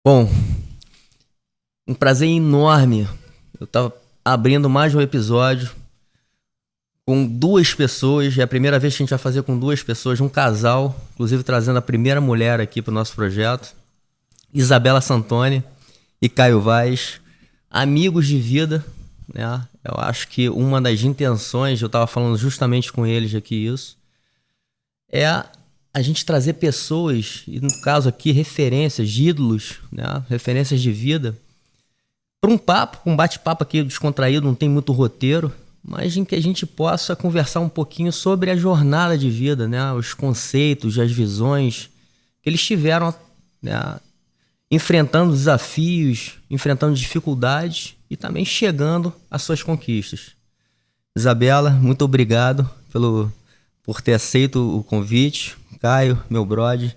Bom, um prazer enorme. Eu tava abrindo mais um episódio com duas pessoas. É a primeira vez que a gente vai fazer com duas pessoas, um casal, inclusive trazendo a primeira mulher aqui pro nosso projeto. Isabela Santoni e Caio Vaz, amigos de vida, né? Eu acho que uma das intenções, eu tava falando justamente com eles aqui isso, é a gente trazer pessoas, e no caso aqui referências, ídolos, né? Referências de vida, para um papo, um bate-papo aqui descontraído, não tem muito roteiro, mas em que a gente possa conversar um pouquinho sobre a jornada de vida, né? Os conceitos, as visões que eles tiveram, né? Enfrentando desafios, enfrentando dificuldades e também chegando às suas conquistas. Isabela, muito obrigado por ter aceito o convite. Caio, meu brother,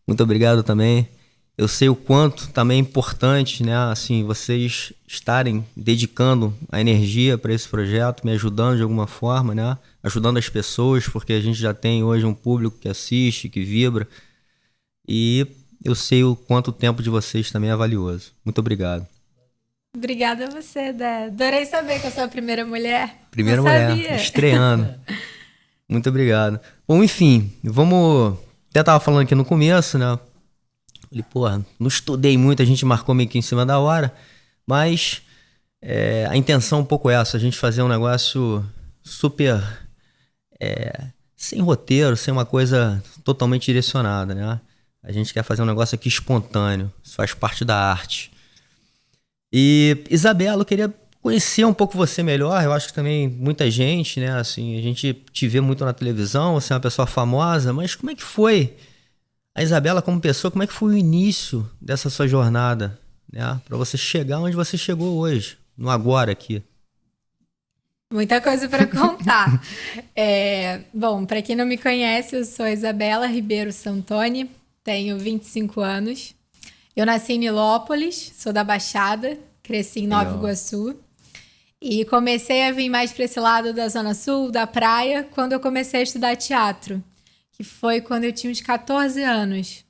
muito obrigado também. Eu sei o quanto também é importante, né, assim, vocês estarem dedicando a energia para esse projeto, me ajudando de alguma forma, né, ajudando as pessoas, porque a gente já tem hoje um público que assiste, que vibra, e eu sei o quanto o tempo de vocês também é valioso. Muito obrigado. Obrigada a você, Dé. Adorei saber que eu sou a primeira mulher. Primeira Não mulher, sabia. estreando. Muito obrigado. Bom, enfim, vamos... Até tava falando aqui no começo, né? Falei, porra, não estudei muito, a gente marcou meio que em cima da hora, mas a intenção é um pouco essa, a gente fazer um negócio super... sem roteiro, sem uma coisa totalmente direcionada, né? A gente quer fazer um negócio aqui espontâneo, isso faz parte da arte. E, Isabela, eu queria conhecer um pouco você melhor. Eu acho que também muita gente, né? Assim, a gente te vê muito na televisão, você é uma pessoa famosa, mas como é que foi a Isabela como pessoa? Como é que foi o início dessa sua jornada, né? Para você chegar onde você chegou hoje, no agora aqui. Muita coisa para contar. Bom, para quem não me conhece, eu sou Isabela Ribeiro Santoni, tenho 25 anos. Eu nasci em Nilópolis, sou da Baixada, cresci em Nova Iguaçu. E comecei a vir mais para esse lado da Zona Sul, da praia, quando eu comecei a estudar teatro, que foi quando eu tinha uns 14 anos.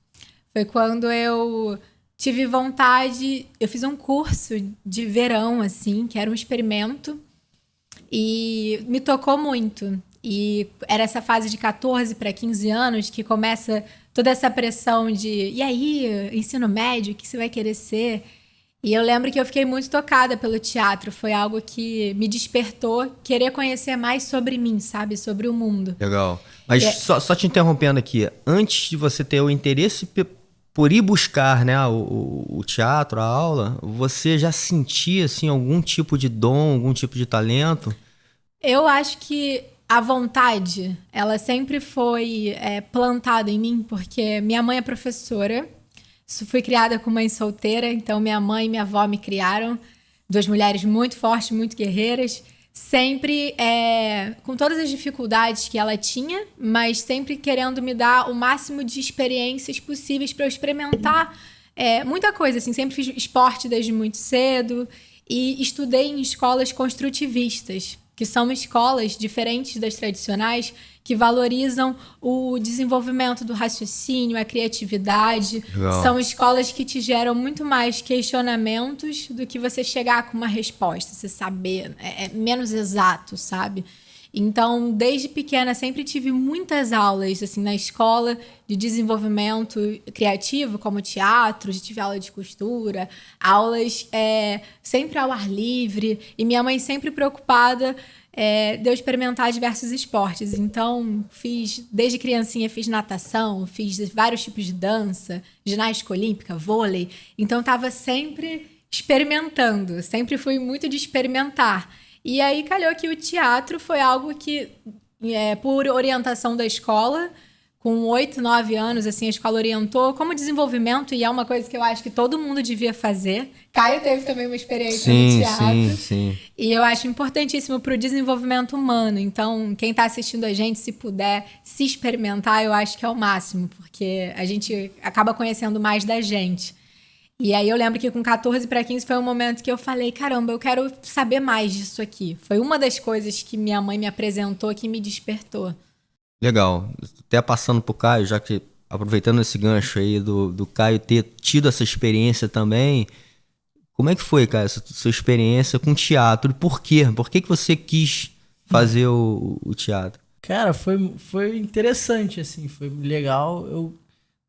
Foi quando eu tive vontade, eu fiz um curso de verão, assim, que era um experimento, e me tocou muito. E era essa fase de 14 para 15 anos que começa toda essa pressão de e aí, ensino médio, o que você vai querer ser? E eu lembro que eu fiquei muito tocada pelo teatro. Foi algo que me despertou querer conhecer mais sobre mim, sabe? Sobre o mundo. Legal. Mas só te interrompendo aqui, antes de você ter o interesse por ir buscar, né, o teatro, a aula, você já sentia assim, algum tipo de dom, algum tipo de talento? Eu acho que a vontade, ela sempre foi plantada em mim, porque minha mãe é professora. Fui criada com mãe solteira, então minha mãe e minha avó me criaram. Duas mulheres muito fortes, muito guerreiras. Sempre com todas as dificuldades que ela tinha, mas sempre querendo me dar o máximo de experiências possíveis para eu experimentar muita coisa. Assim, sempre fiz esporte desde muito cedo e estudei em escolas construtivistas, que são escolas diferentes das tradicionais, que valorizam o desenvolvimento do raciocínio, a criatividade. Legal. São escolas que te geram muito mais questionamentos do que você chegar com uma resposta, você saber. É menos exato, sabe? Então, desde pequena, sempre tive muitas aulas assim, na escola de desenvolvimento criativo, como teatro, tive aula de costura, aulas sempre ao ar livre, e minha mãe sempre preocupada de eu experimentar diversos esportes. Então, desde criancinha, fiz natação, fiz vários tipos de dança, ginástica olímpica, vôlei. Então, estava sempre experimentando, sempre fui muito de experimentar. E aí calhou que o teatro foi algo que, por orientação da escola, com 8, 9 anos, assim, a escola orientou como desenvolvimento, e é uma coisa que eu acho que todo mundo devia fazer. Caio teve também uma experiência no teatro. Sim. E eu acho importantíssimo para o desenvolvimento humano. Então, quem está assistindo a gente, se puder se experimentar, eu acho que é o máximo, porque a gente acaba conhecendo mais da gente. E aí eu lembro que com 14 para 15 foi um momento que eu falei, caramba, eu quero saber mais disso aqui. Foi uma das coisas que minha mãe me apresentou que me despertou. Legal. Até passando pro Caio, já que aproveitando esse gancho aí do Caio ter tido essa experiência também, como é que foi, cara, essa sua experiência com teatro? E por quê? Por que você quis fazer o teatro? Cara, foi interessante, assim, foi legal.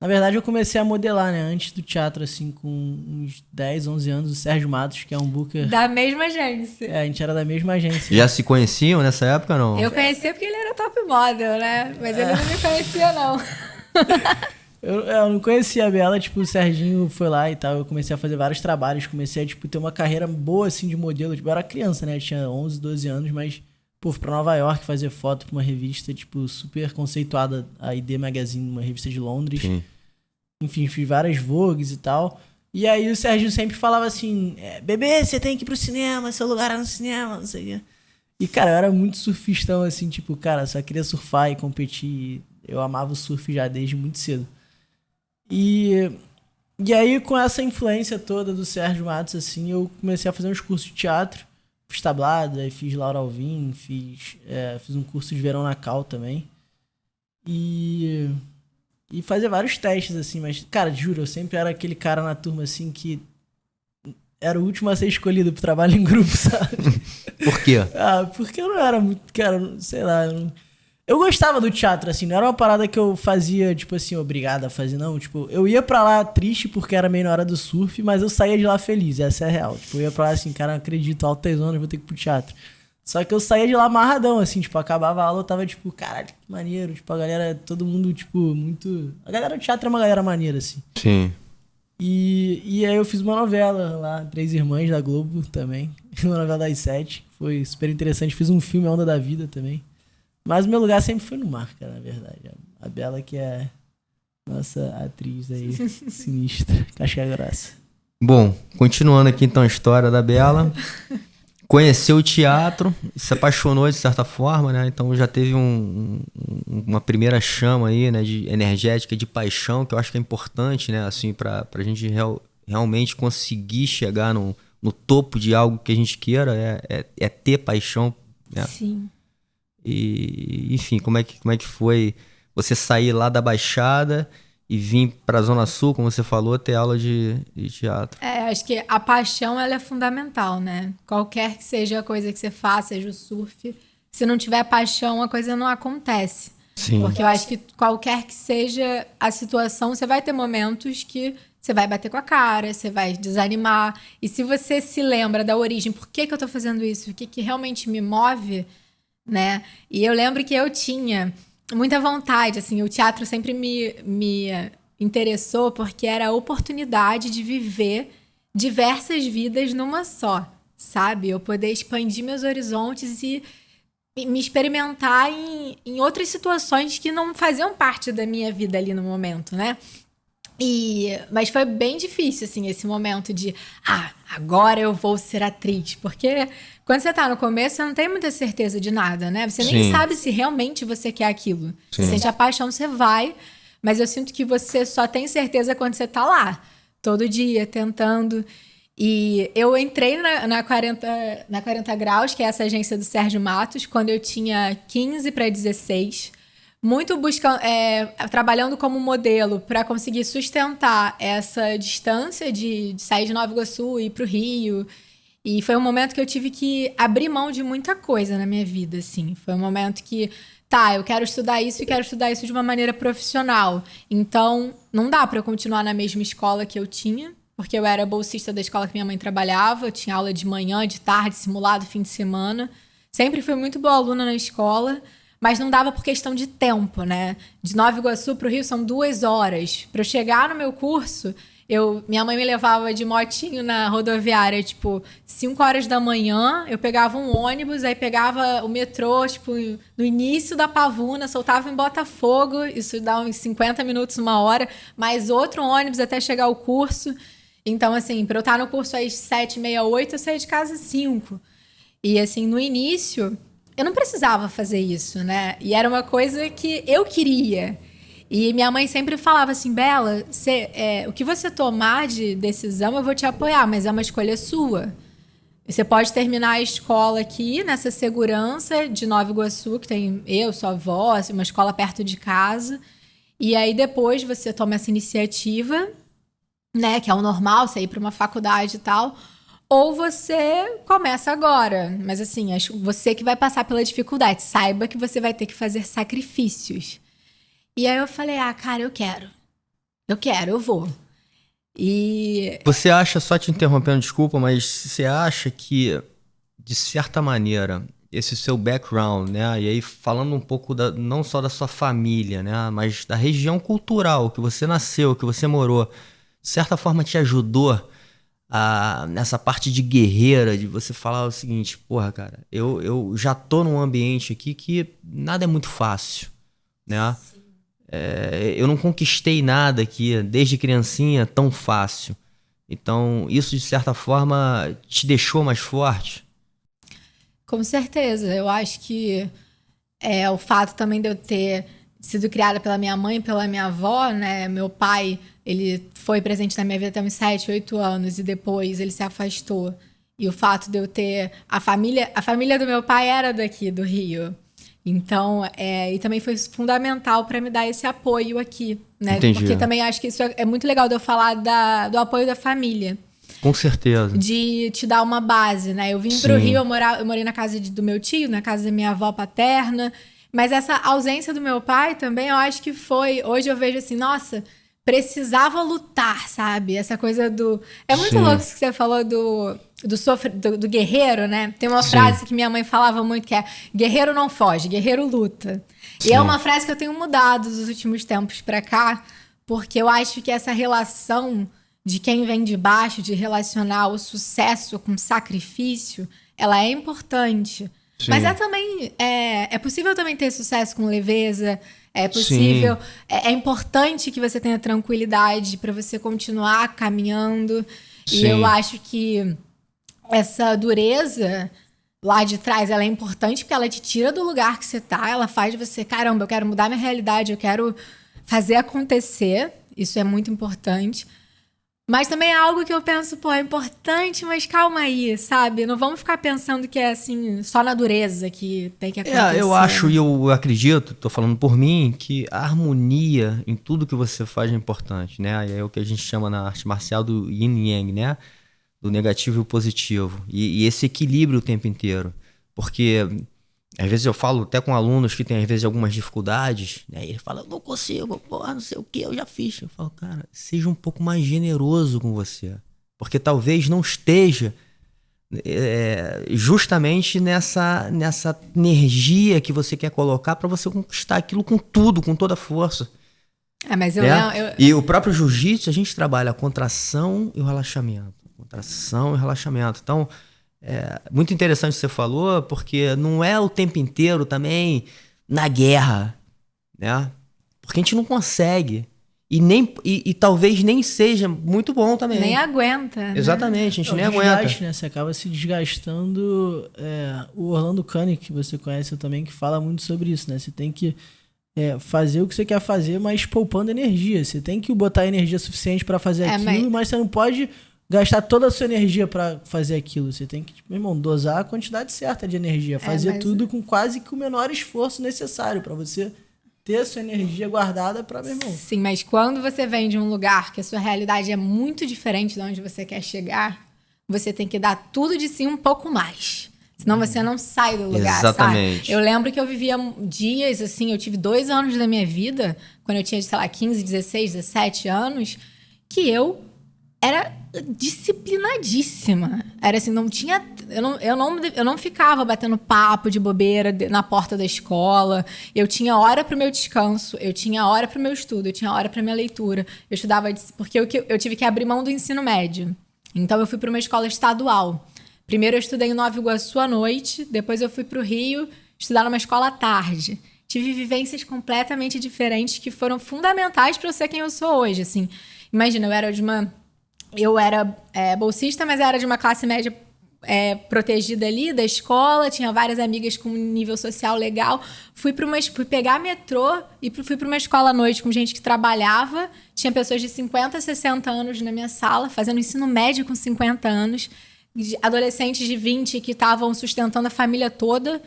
Na verdade, eu comecei a modelar, né, antes do teatro, assim, com uns 10, 11 anos, o Sérgio Matos, que é um booker... Da mesma agência. É, a gente era da mesma agência. Já se conheciam nessa época, não? Eu conhecia porque ele era top model, né? Mas ele não me conhecia, não. Eu não conhecia a Bela, tipo, o Serginho foi lá e tal, eu comecei a fazer vários trabalhos, comecei a, tipo, ter uma carreira boa, assim, de modelo, tipo, eu era criança, né, eu tinha 11, 12 anos, mas, pô, fui pra Nova York fazer foto pra uma revista, tipo, super conceituada, a ID Magazine, uma revista de Londres. Sim. Enfim, fiz várias Vogues e tal, e aí o Serginho sempre falava assim, bebê, você tem que ir pro cinema, seu lugar é no cinema, não sei o quê. E, cara, eu era muito surfistão, assim, tipo, cara, só queria surfar e competir, eu amava o surf já desde muito cedo. E aí, com essa influência toda do Sérgio Matos, assim, eu comecei a fazer uns cursos de teatro. Fiz tablado, aí fiz Laura Alvim, fiz um curso de verão na Cal também. E fazer vários testes, assim. Mas, cara, juro, eu sempre era aquele cara na turma, assim, que era o último a ser escolhido pro trabalho em grupo, sabe? Por quê? Porque eu não era muito, cara, sei lá... Eu gostava do teatro, assim, não era uma parada que eu fazia, tipo assim, obrigado a fazer, não. Tipo, eu ia pra lá triste porque era meio na hora do surf, mas eu saía de lá feliz, essa é a real. Tipo, eu ia pra lá assim, cara, não acredito, altas zonas, vou ter que ir pro teatro. Só que eu saía de lá amarradão, assim, tipo, acabava a aula, eu tava tipo, caralho, que maneiro. Tipo, a galera, todo mundo, tipo, muito... A galera do teatro é uma galera maneira, assim. Sim. E aí eu fiz uma novela lá, Três Irmãs, da Globo também. Uma novela das 7, foi super interessante. Fiz um filme, A Onda da Vida, também. Mas o meu lugar sempre foi no mar, cara, na verdade. A Bela, que é nossa atriz aí, sinistra, casca grossa. Bom, continuando aqui então a história da Bela. Conheceu o teatro, se apaixonou de certa forma, né? Então já teve uma primeira chama aí, né? De energética, de paixão, que eu acho que é importante, né? Assim, pra gente realmente conseguir chegar no topo de algo que a gente queira, é ter paixão, né? Sim. E, enfim, como é que foi você sair lá da Baixada e vir pra Zona Sul, como você falou, ter aula de teatro? Acho que a paixão, ela é fundamental, né? Qualquer que seja a coisa que você faça, seja o surf, se não tiver paixão, a coisa não acontece. Sim. Porque eu acho que qualquer que seja a situação, você vai ter momentos que você vai bater com a cara, você vai desanimar. E se você se lembra da origem, por que eu tô fazendo isso? O que realmente me move, né? E eu lembro que eu tinha muita vontade, assim, o teatro sempre me interessou porque era a oportunidade de viver diversas vidas numa só, sabe? Eu poder expandir meus horizontes e me experimentar em outras situações que não faziam parte da minha vida ali no momento, né? Mas foi bem difícil, assim, esse momento de agora eu vou ser atriz, porque quando você tá no começo, você não tem muita certeza de nada, né? Você nem sabe se realmente você quer aquilo. Sim. Você sente a paixão, você vai, mas eu sinto que você só tem certeza quando você tá lá, todo dia, tentando. E eu entrei na 40 Graus, que é essa agência do Sérgio Matos, quando eu tinha 15 para 16, muito trabalhando como modelo para conseguir sustentar essa distância de sair de Nova Iguaçu e ir para o Rio. E foi um momento que eu tive que abrir mão de muita coisa na minha vida, assim. Foi um momento que, eu quero estudar isso e quero estudar isso de uma maneira profissional. Então, não dá para eu continuar na mesma escola que eu tinha, porque eu era bolsista da escola que minha mãe trabalhava, eu tinha aula de manhã, de tarde, simulado, fim de semana. Sempre fui muito boa aluna na escola, mas não dava por questão de tempo, né? De Nova Iguaçu para o Rio são 2 horas. Para eu chegar no meu curso, minha mãe me levava de motinho na rodoviária, 5 horas da manhã, eu pegava um ônibus, aí pegava o metrô, no início da Pavuna, soltava em Botafogo, isso dá uns 50 minutos, 1 hora, mais outro ônibus até chegar ao curso. Então, assim, para eu estar no curso às 7h30, 8h, eu saía de casa às 5h. E, assim, no início, eu não precisava fazer isso, né? E era uma coisa que eu queria. E minha mãe sempre falava assim, Bela, o que você tomar de decisão, eu vou te apoiar, mas é uma escolha sua. Você pode terminar a escola aqui, nessa segurança de Nova Iguaçu, que tem sua avó, uma escola perto de casa. E aí depois você toma essa iniciativa, né, que é o normal, você ir para uma faculdade e tal, ou você começa agora. Mas assim, acho você que vai passar pela dificuldade, saiba que você vai ter que fazer sacrifícios. E aí eu falei, cara, eu quero, eu vou. E Você acha, só te interrompendo, desculpa, mas você acha que, de certa maneira, esse seu background, né? E aí falando um pouco não só da sua família, né? Mas da região cultural que você nasceu, que você morou, de certa forma te ajudou nessa parte de guerreira, de você falar o seguinte, porra, cara, eu já tô num ambiente aqui que nada é muito fácil, né? Eu não conquistei nada aqui, desde criancinha, tão fácil. Então, isso de certa forma te deixou mais forte? com certeza, eu acho que o fato também de eu ter sido criada pela minha mãe e pela minha avó, né? Meu pai, ele foi presente na minha vida até uns 7, 8 anos e depois ele se afastou. E o fato de eu ter... A família do meu pai era daqui, do Rio. Então, e também foi fundamental para me dar esse apoio aqui, né? Entendi. Porque também acho que isso é muito legal de eu falar do apoio da família. Com certeza. De te dar uma base, né? Eu vim pro Rio, eu morei na casa do meu tio, na casa da minha avó paterna. Mas essa ausência do meu pai também, eu acho que foi... Hoje eu vejo assim, nossa, precisava lutar, sabe? Essa coisa do... É muito louco isso que você falou do guerreiro, né? Tem uma frase que minha mãe falava muito, que é: guerreiro não foge, guerreiro luta. E é uma frase que eu tenho mudado dos últimos tempos pra cá, porque eu acho que essa relação de quem vem de baixo, de relacionar o sucesso com sacrifício, ela é importante. Sim. Mas também é possível também ter sucesso com leveza, é possível, é importante que você tenha tranquilidade para você continuar caminhando. Sim. E eu acho que essa dureza lá de trás, ela é importante porque ela te tira do lugar que você tá, ela faz de você, caramba, eu quero mudar minha realidade, eu quero fazer acontecer, isso é muito importante. Mas também é algo que eu penso, é importante, mas calma aí, sabe? Não vamos ficar pensando que é assim, só na dureza que tem que acontecer. Eu acho e eu acredito, tô falando por mim, que a harmonia em tudo que você faz é importante, né? É o que a gente chama na arte marcial do yin e yang, né? Do negativo e o positivo. E esse equilíbrio o tempo inteiro. Porque às vezes eu falo até com alunos que têm às vezes algumas dificuldades, né? E ele fala, eu não consigo, não sei o que, eu já fiz. Eu falo, cara, seja um pouco mais generoso com você. Porque talvez não esteja justamente nessa energia que você quer colocar para você conquistar aquilo com tudo, com toda a força. Mas E o próprio jiu-jitsu, a gente trabalha a contração e o relaxamento. Contração e relaxamento. Então, muito interessante o que você falou, porque não é o tempo inteiro também na guerra, né? Porque a gente não consegue. E talvez nem seja muito bom também. Nem aguenta. Exatamente, a gente nem aguenta. Né? Você acaba se desgastando. O Orlando Kane, que você conhece também, que fala muito sobre isso, né? Você tem que fazer o que você quer fazer, mas poupando energia. Você tem que botar energia suficiente para fazer aquilo, mas você não pode gastar toda a sua energia para fazer aquilo. Você tem que, meu irmão, dosar a quantidade certa de energia. Fazer tudo com quase que o menor esforço necessário para você ter a sua energia guardada para, meu irmão. Sim, mas quando você vem de um lugar que a sua realidade é muito diferente de onde você quer chegar, você tem que dar tudo de si um pouco mais. Senão você não sai do lugar, exatamente. Sabe? Eu lembro que eu vivia dias, assim, eu tive 2 anos da minha vida, quando eu tinha, sei lá, 15, 16, 17 anos, que eu era disciplinadíssima. Era assim, não tinha... Eu não ficava batendo papo de bobeira na porta da escola. Eu tinha hora pro meu descanso, eu tinha hora pro meu estudo, eu tinha hora pra minha leitura. Eu estudava... Porque eu tive que abrir mão do ensino médio. Então, eu fui para uma escola estadual. Primeiro, eu estudei em Nova Iguaçu à noite. Depois, eu fui pro Rio estudar numa escola à tarde. Tive vivências completamente diferentes que foram fundamentais para eu ser quem eu sou hoje. Assim, imagina, eu era bolsista, mas era de uma classe média protegida ali da escola, tinha várias amigas com um nível social legal. Fui pegar metrô e fui para uma escola à noite com gente que trabalhava. Tinha pessoas de 50, 60 anos na minha sala, fazendo ensino médio com 50 anos. Adolescentes de 20 que estavam sustentando a família toda.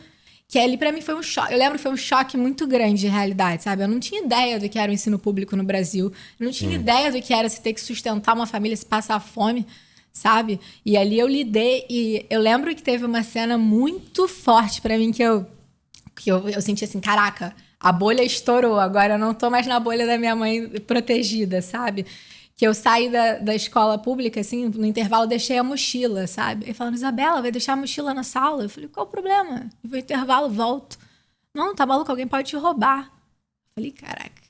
Que ali pra mim foi um choque. Eu lembro que foi um choque muito grande de realidade, sabe? Eu não tinha ideia do que era o ensino público no Brasil. Eu não tinha ideia do que era você ter que sustentar uma família, se passar fome, sabe? E ali eu lidei. E eu lembro que teve uma cena muito forte pra mim que eu senti assim, caraca, a bolha estourou. Agora eu não tô mais na bolha da minha mãe protegida, sabe? Que eu saí da escola pública, assim, no intervalo deixei a mochila, sabe? Aí falando, Isabela, vai deixar a mochila na sala? Eu falei, qual o problema? Eu vou no intervalo, volto. Não, tá maluco, alguém pode te roubar. Eu falei, caraca.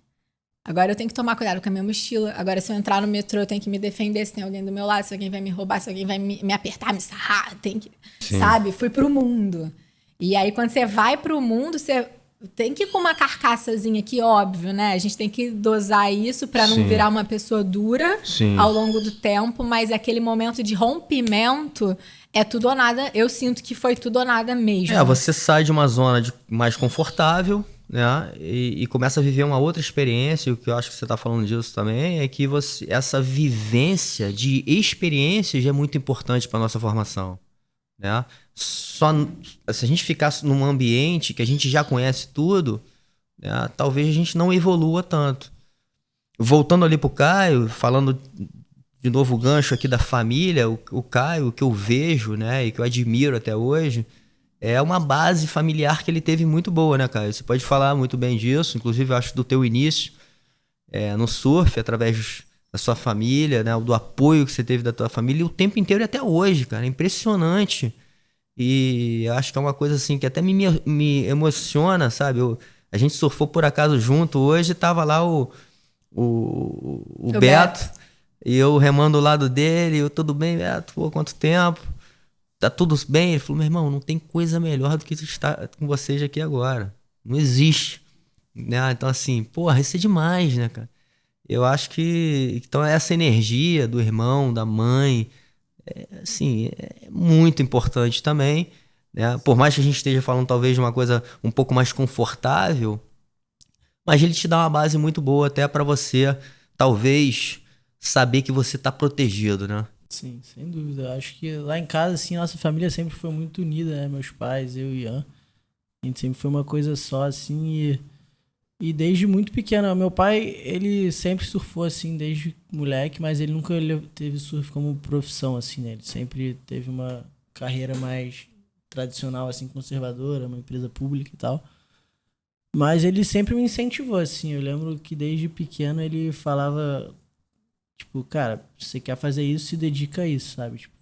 Agora eu tenho que tomar cuidado com a minha mochila. Agora se eu entrar no metrô, eu tenho que me defender se tem alguém do meu lado, se alguém vai me roubar, se alguém vai me apertar, me sarrar. Tem que... Sabe? Fui pro mundo. E aí quando você vai pro mundo, você... Tem que ir com uma carcaçazinha aqui, óbvio, né? A gente tem que dosar isso pra não virar uma pessoa dura ao longo do tempo, mas aquele momento de rompimento é tudo ou nada. Eu sinto que foi tudo ou nada mesmo. Você sai de uma zona mais confortável, né? E começa a viver uma outra experiência. E o que eu acho que você tá falando disso também é que essa vivência de experiências é muito importante pra nossa formação, né? Só se a gente ficasse num ambiente que a gente já conhece tudo, né, talvez a gente não evolua tanto. Voltando ali pro Caio, falando de novo o gancho aqui da família, o Caio, o que eu vejo, né, e que eu admiro até hoje, é uma base familiar que ele teve muito boa, né, Caio? Você pode falar muito bem disso, inclusive eu acho do teu início no surf, através da sua família, né, do apoio que você teve da tua família, e o tempo inteiro e até hoje, cara, é impressionante. E acho que é uma coisa assim que até me emociona, sabe? A gente surfou por acaso junto hoje, tava lá o Beto e eu remando do lado dele. Eu, tudo bem, Beto? Pô, quanto tempo? Tá tudo bem? Ele falou, meu irmão, não tem coisa melhor do que estar com vocês aqui agora. Não existe. Né? Então assim, porra, isso é demais, né, cara? Eu acho que então essa energia do irmão, da mãe... assim, é muito importante também, né? Por mais que a gente esteja falando talvez de uma coisa um pouco mais confortável, mas ele te dá uma base muito boa até para você, talvez, saber que você tá protegido, né? Sim, sem dúvida. Eu acho que lá em casa, assim, nossa família sempre foi muito unida, né? Meus pais, eu e Ian. A gente sempre foi uma coisa só, assim, e desde muito pequeno. Meu pai, ele sempre surfou, assim, desde moleque, mas ele nunca teve surf como profissão, assim, né? Ele sempre teve uma carreira mais tradicional, assim, conservadora, uma empresa pública e tal. Mas ele sempre me incentivou, assim. Eu lembro que desde pequeno ele falava, tipo, cara, se você quer fazer isso, se dedica a isso, sabe? Tipo,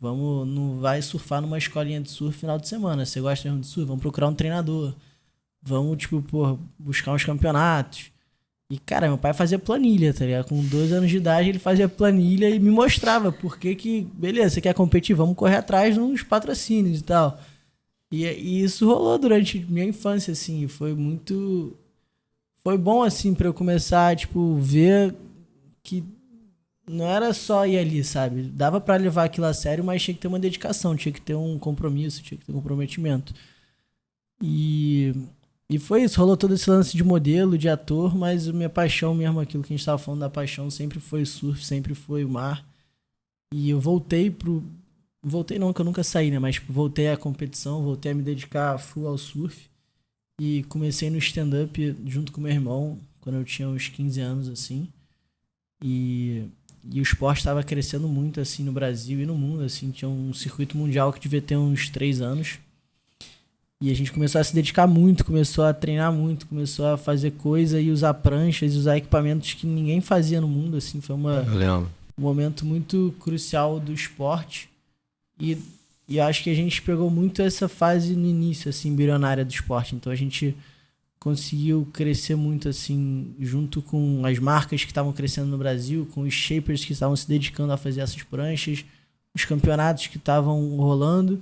não vai surfar numa escolinha de surf final de semana. Você gosta mesmo de surf? Vamos procurar um treinador. Vamos, tipo, buscar uns campeonatos. E, cara, meu pai fazia planilha, tá ligado? Com 12 anos de idade, ele fazia planilha e me mostrava por que, beleza, você quer competir? Vamos correr atrás nos patrocínios e tal. E isso rolou durante minha infância, assim. Foi bom, assim, pra eu começar, tipo, ver que não era só ir ali, sabe? Dava pra levar aquilo a sério, mas tinha que ter uma dedicação, tinha que ter um compromisso, tinha que ter um comprometimento. E foi isso, rolou todo esse lance de modelo, de ator, mas a minha paixão mesmo, aquilo que a gente tava falando da paixão, sempre foi surf, sempre foi o mar. E eu voltei não, que eu nunca saí, né? Mas tipo, voltei à competição, voltei a me dedicar full ao surf. E comecei no stand-up junto com meu irmão, quando eu tinha uns 15 anos, assim. E o esporte estava crescendo muito, assim, no Brasil e no mundo, assim. Tinha um circuito mundial que devia ter uns 3 anos. E a gente começou a se dedicar muito, começou a treinar muito, começou a fazer coisa e usar pranchas, e usar equipamentos que ninguém fazia no mundo, assim. Foi um momento muito crucial do esporte. E acho que a gente pegou muito essa fase no início, assim, bilionária do esporte. Então a gente conseguiu crescer muito, assim, junto com as marcas que estavam crescendo no Brasil, com os shapers que estavam se dedicando a fazer essas pranchas, os campeonatos que estavam rolando.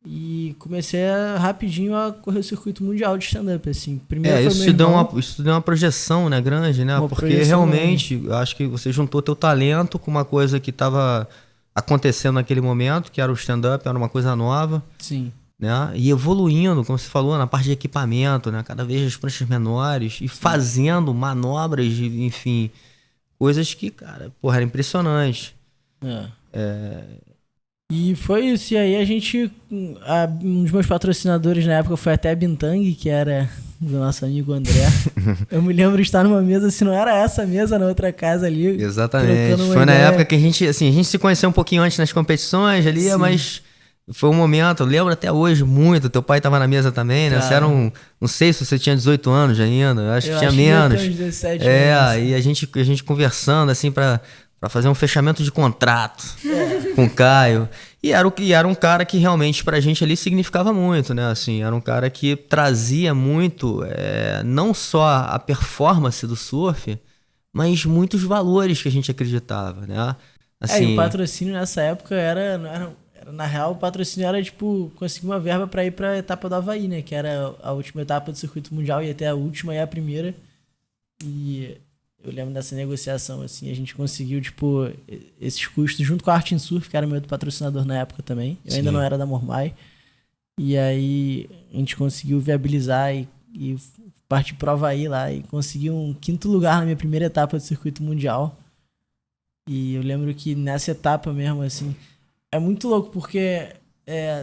E comecei rapidinho a correr o circuito mundial de stand-up, assim. Primeiro isso te deu uma projeção, né, grande, né? Porque realmente, eu acho que você juntou teu talento com uma coisa que estava acontecendo naquele momento, que era o stand-up, era uma coisa nova. Sim. Né? E evoluindo, como você falou, na parte de equipamento, né? Cada vez as pranchas menores e fazendo manobras, enfim, coisas que, cara, porra, era impressionante. E foi isso. E aí a gente... um dos meus patrocinadores na época foi até a Bintang, que era do nosso amigo André. Eu me lembro de estar numa mesa, se não era essa mesa, na outra casa ali. Exatamente. Foi na época que a gente se conheceu um pouquinho antes nas competições ali, sim, mas foi um momento, eu lembro até hoje muito, teu pai tava na mesa também, né? Você era não sei se você tinha 18 anos ainda, eu acho que tinha menos. Eu 17 anos. E a gente conversando assim pra fazer um fechamento de contrato com o Caio. E era um cara que realmente pra gente ali significava muito, né? Assim, era um cara que trazia muito, não só a performance do surf, mas muitos valores que a gente acreditava, né? Assim, e o patrocínio nessa época na real, o patrocínio era, tipo, conseguir uma verba pra ir pra etapa do Havaí, né? Que era a última etapa do circuito mundial, ia até a última e a primeira. E eu lembro dessa negociação, assim, a gente conseguiu, tipo, esses custos junto com a Art in Surf, que era meu outro patrocinador na época também. Eu ainda não era da Mormai. E aí a gente conseguiu viabilizar e partir pro Havaí lá e conseguir um 5º lugar na minha primeira etapa do circuito mundial. E eu lembro que nessa etapa mesmo, assim, é muito louco, porque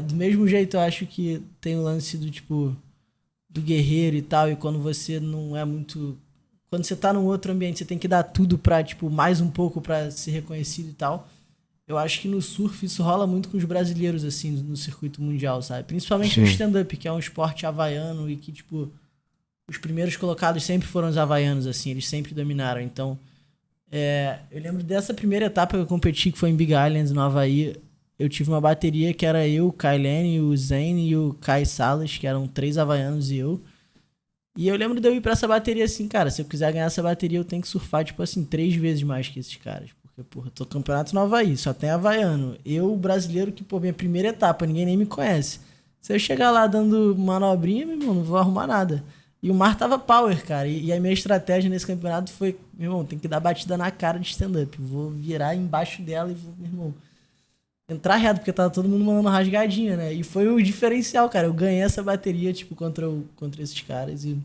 do mesmo jeito eu acho que tem o lance do, tipo, do guerreiro e tal, e quando você não é muito... Quando você tá num outro ambiente, você tem que dar tudo pra, tipo, mais um pouco pra ser reconhecido e tal. Eu acho que no surf isso rola muito com os brasileiros, assim, no circuito mundial, sabe? Principalmente Sim. no stand-up, que é um esporte havaiano e que, tipo, os primeiros colocados sempre foram os havaianos, assim, eles sempre dominaram. Então, eu lembro dessa primeira etapa que eu competi, que foi em Big Island, no Havaí. Eu tive uma bateria que era eu, o Kailene, o Zane e o Kai Salas, que eram 3 havaianos e eu. E eu lembro de eu ir pra essa bateria assim, cara, se eu quiser ganhar essa bateria, eu tenho que surfar, tipo assim, 3 vezes mais que esses caras. Porque, porra, eu tô no campeonato no Havaí, só tem havaiano. Eu, brasileiro, que, pô, minha primeira etapa, ninguém nem me conhece. Se eu chegar lá dando manobrinha, meu irmão, não vou arrumar nada. E o mar tava power, cara. E a minha estratégia nesse campeonato foi, meu irmão, tem que dar batida na cara de stand-up. Vou virar embaixo dela e vou, meu irmão, entrar reto, porque tava todo mundo mandando rasgadinha, né? E foi o diferencial, cara. Eu ganhei essa bateria, tipo, contra esses caras e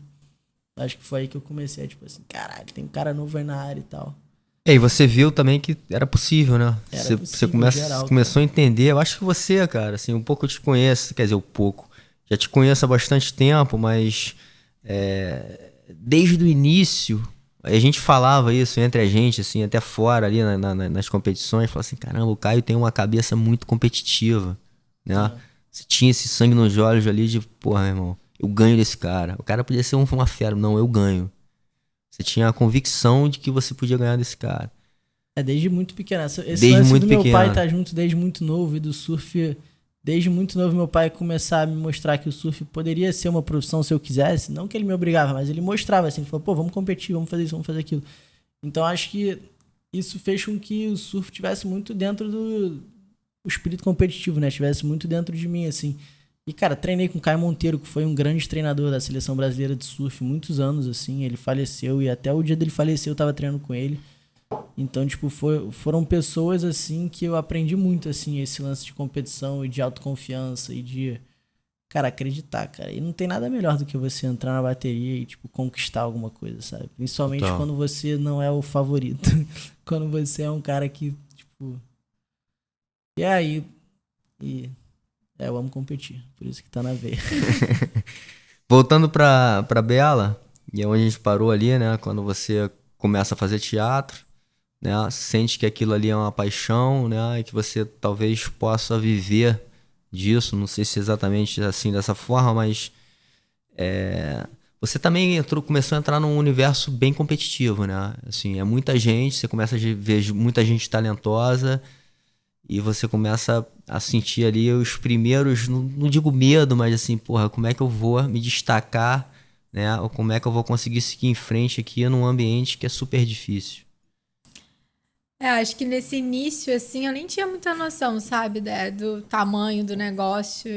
acho que foi aí que eu comecei, tipo assim, caralho, tem um cara novo aí na área e tal. E você viu também que era possível, né? Você começou a entender. Eu acho que você, cara, assim, um pouco eu te conheço, quer dizer, um pouco. Já te conheço há bastante tempo, mas desde o início, a gente falava isso entre a gente, assim, até fora ali nas competições, falava assim, caramba, o Caio tem uma cabeça muito competitiva, né? Você tinha esse sangue nos olhos ali de, porra, meu irmão, eu ganho desse cara. O cara podia ser uma fera, não, eu ganho. Você tinha a convicção de que você podia ganhar desse cara. Desde muito pequeno. Esse desde lance muito do meu pequeno. pai tá junto desde muito novo e do surf... Desde muito novo, meu pai começar a me mostrar que o surf poderia ser uma profissão se eu quisesse. Não que ele me obrigava, mas ele mostrava assim. Ele falou, pô, vamos competir, vamos fazer isso, vamos fazer aquilo. Então, acho que isso fez com que o surf tivesse muito dentro do espírito competitivo, né? Tivesse muito dentro de mim, assim. E, cara, treinei com o Caio Monteiro, que foi um grande treinador da Seleção Brasileira de Surf, muitos anos, assim. Ele faleceu e até o dia dele falecer eu tava treinando com ele. Então, tipo, foram pessoas, assim, que eu aprendi muito, assim, esse lance de competição e de autoconfiança e de, cara, acreditar, cara. E não tem nada melhor do que você entrar na bateria e, tipo, conquistar alguma coisa, sabe? Principalmente quando você não é o favorito. Quando você é um cara que, tipo... E aí... eu amo competir, por isso que tá na veia. Voltando pra Bela, e é onde a gente parou ali, né? Quando você começa a fazer teatro, né? Sente que aquilo ali é uma paixão, né? E que você talvez possa viver disso, não sei se exatamente assim dessa forma, mas você também começou a entrar num universo bem competitivo, né? Assim, é muita gente, você começa a ver muita gente talentosa e você começa a sentir ali os primeiros, não digo medo, mas assim, porra, como é que eu vou me destacar, né? Ou como é que eu vou conseguir seguir em frente aqui num ambiente que é super difícil? Acho que nesse início, assim, eu nem tinha muita noção, sabe, do tamanho do negócio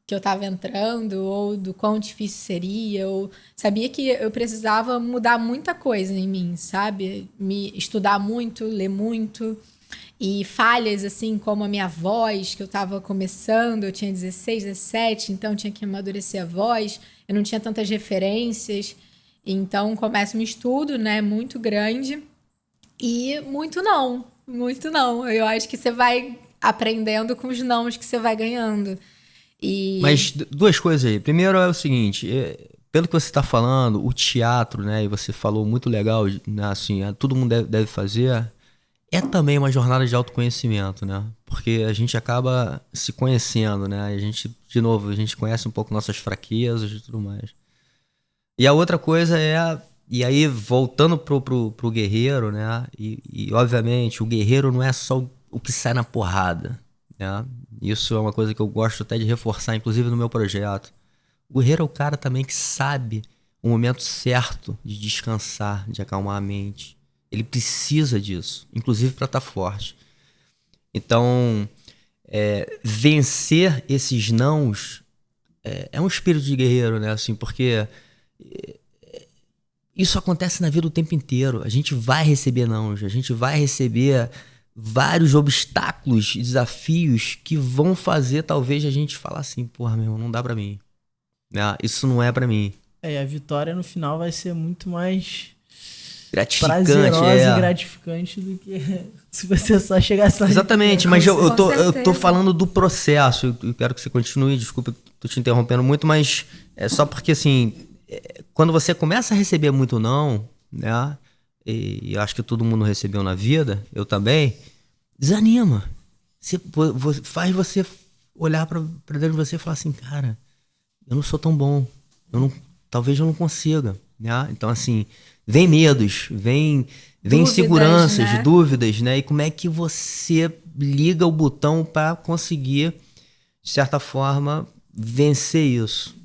que eu tava entrando, ou do quão difícil seria, ou sabia que eu precisava mudar muita coisa em mim, sabe? Me estudar muito, ler muito, e falhas, assim, como a minha voz, que eu tava começando, eu tinha 16, 17, então tinha que amadurecer a voz, eu não tinha tantas referências, então começa um estudo, né, muito grande. E muito não. Eu acho que você vai aprendendo com os nãos que você vai ganhando. Mas duas coisas aí. Primeiro é o seguinte, pelo que você está falando, o teatro, né, e você falou muito legal, né, assim, todo mundo deve fazer, é também uma jornada de autoconhecimento, né? Porque a gente acaba se conhecendo, né? A gente, de novo, a gente conhece um pouco nossas fraquezas e tudo mais. E a outra coisa é... E aí, voltando pro guerreiro, né? E obviamente, o guerreiro não é só o que sai na porrada, né? Isso é uma coisa que eu gosto até de reforçar, inclusive no meu projeto. O guerreiro é o cara também que sabe o momento certo de descansar, de acalmar a mente. Ele precisa disso, inclusive para estar forte. Então, vencer esses nãos é um espírito de guerreiro, né? Assim, porque isso acontece na vida o tempo inteiro. A gente vai receber nãos, a gente vai receber vários obstáculos e desafios que vão fazer talvez a gente falar assim, porra, meu irmão, não dá pra mim. Isso não é pra mim. E a vitória no final vai ser muito mais gratificante, prazerosa e gratificante do que se você só chegasse lá. Exatamente, mas eu tô falando do processo. Eu quero que você continue, desculpa, tô te interrompendo muito, mas é só porque assim, quando você começa a receber muito não, né? E eu acho que todo mundo recebeu na vida, eu também, desanima. Faz você olhar pra dentro de você e falar assim, cara, eu não sou tão bom, talvez eu não consiga, né? Então assim, vem medos, vem inseguranças, né? Dúvidas, né? E como é que você liga o botão para conseguir, de certa forma, vencer isso?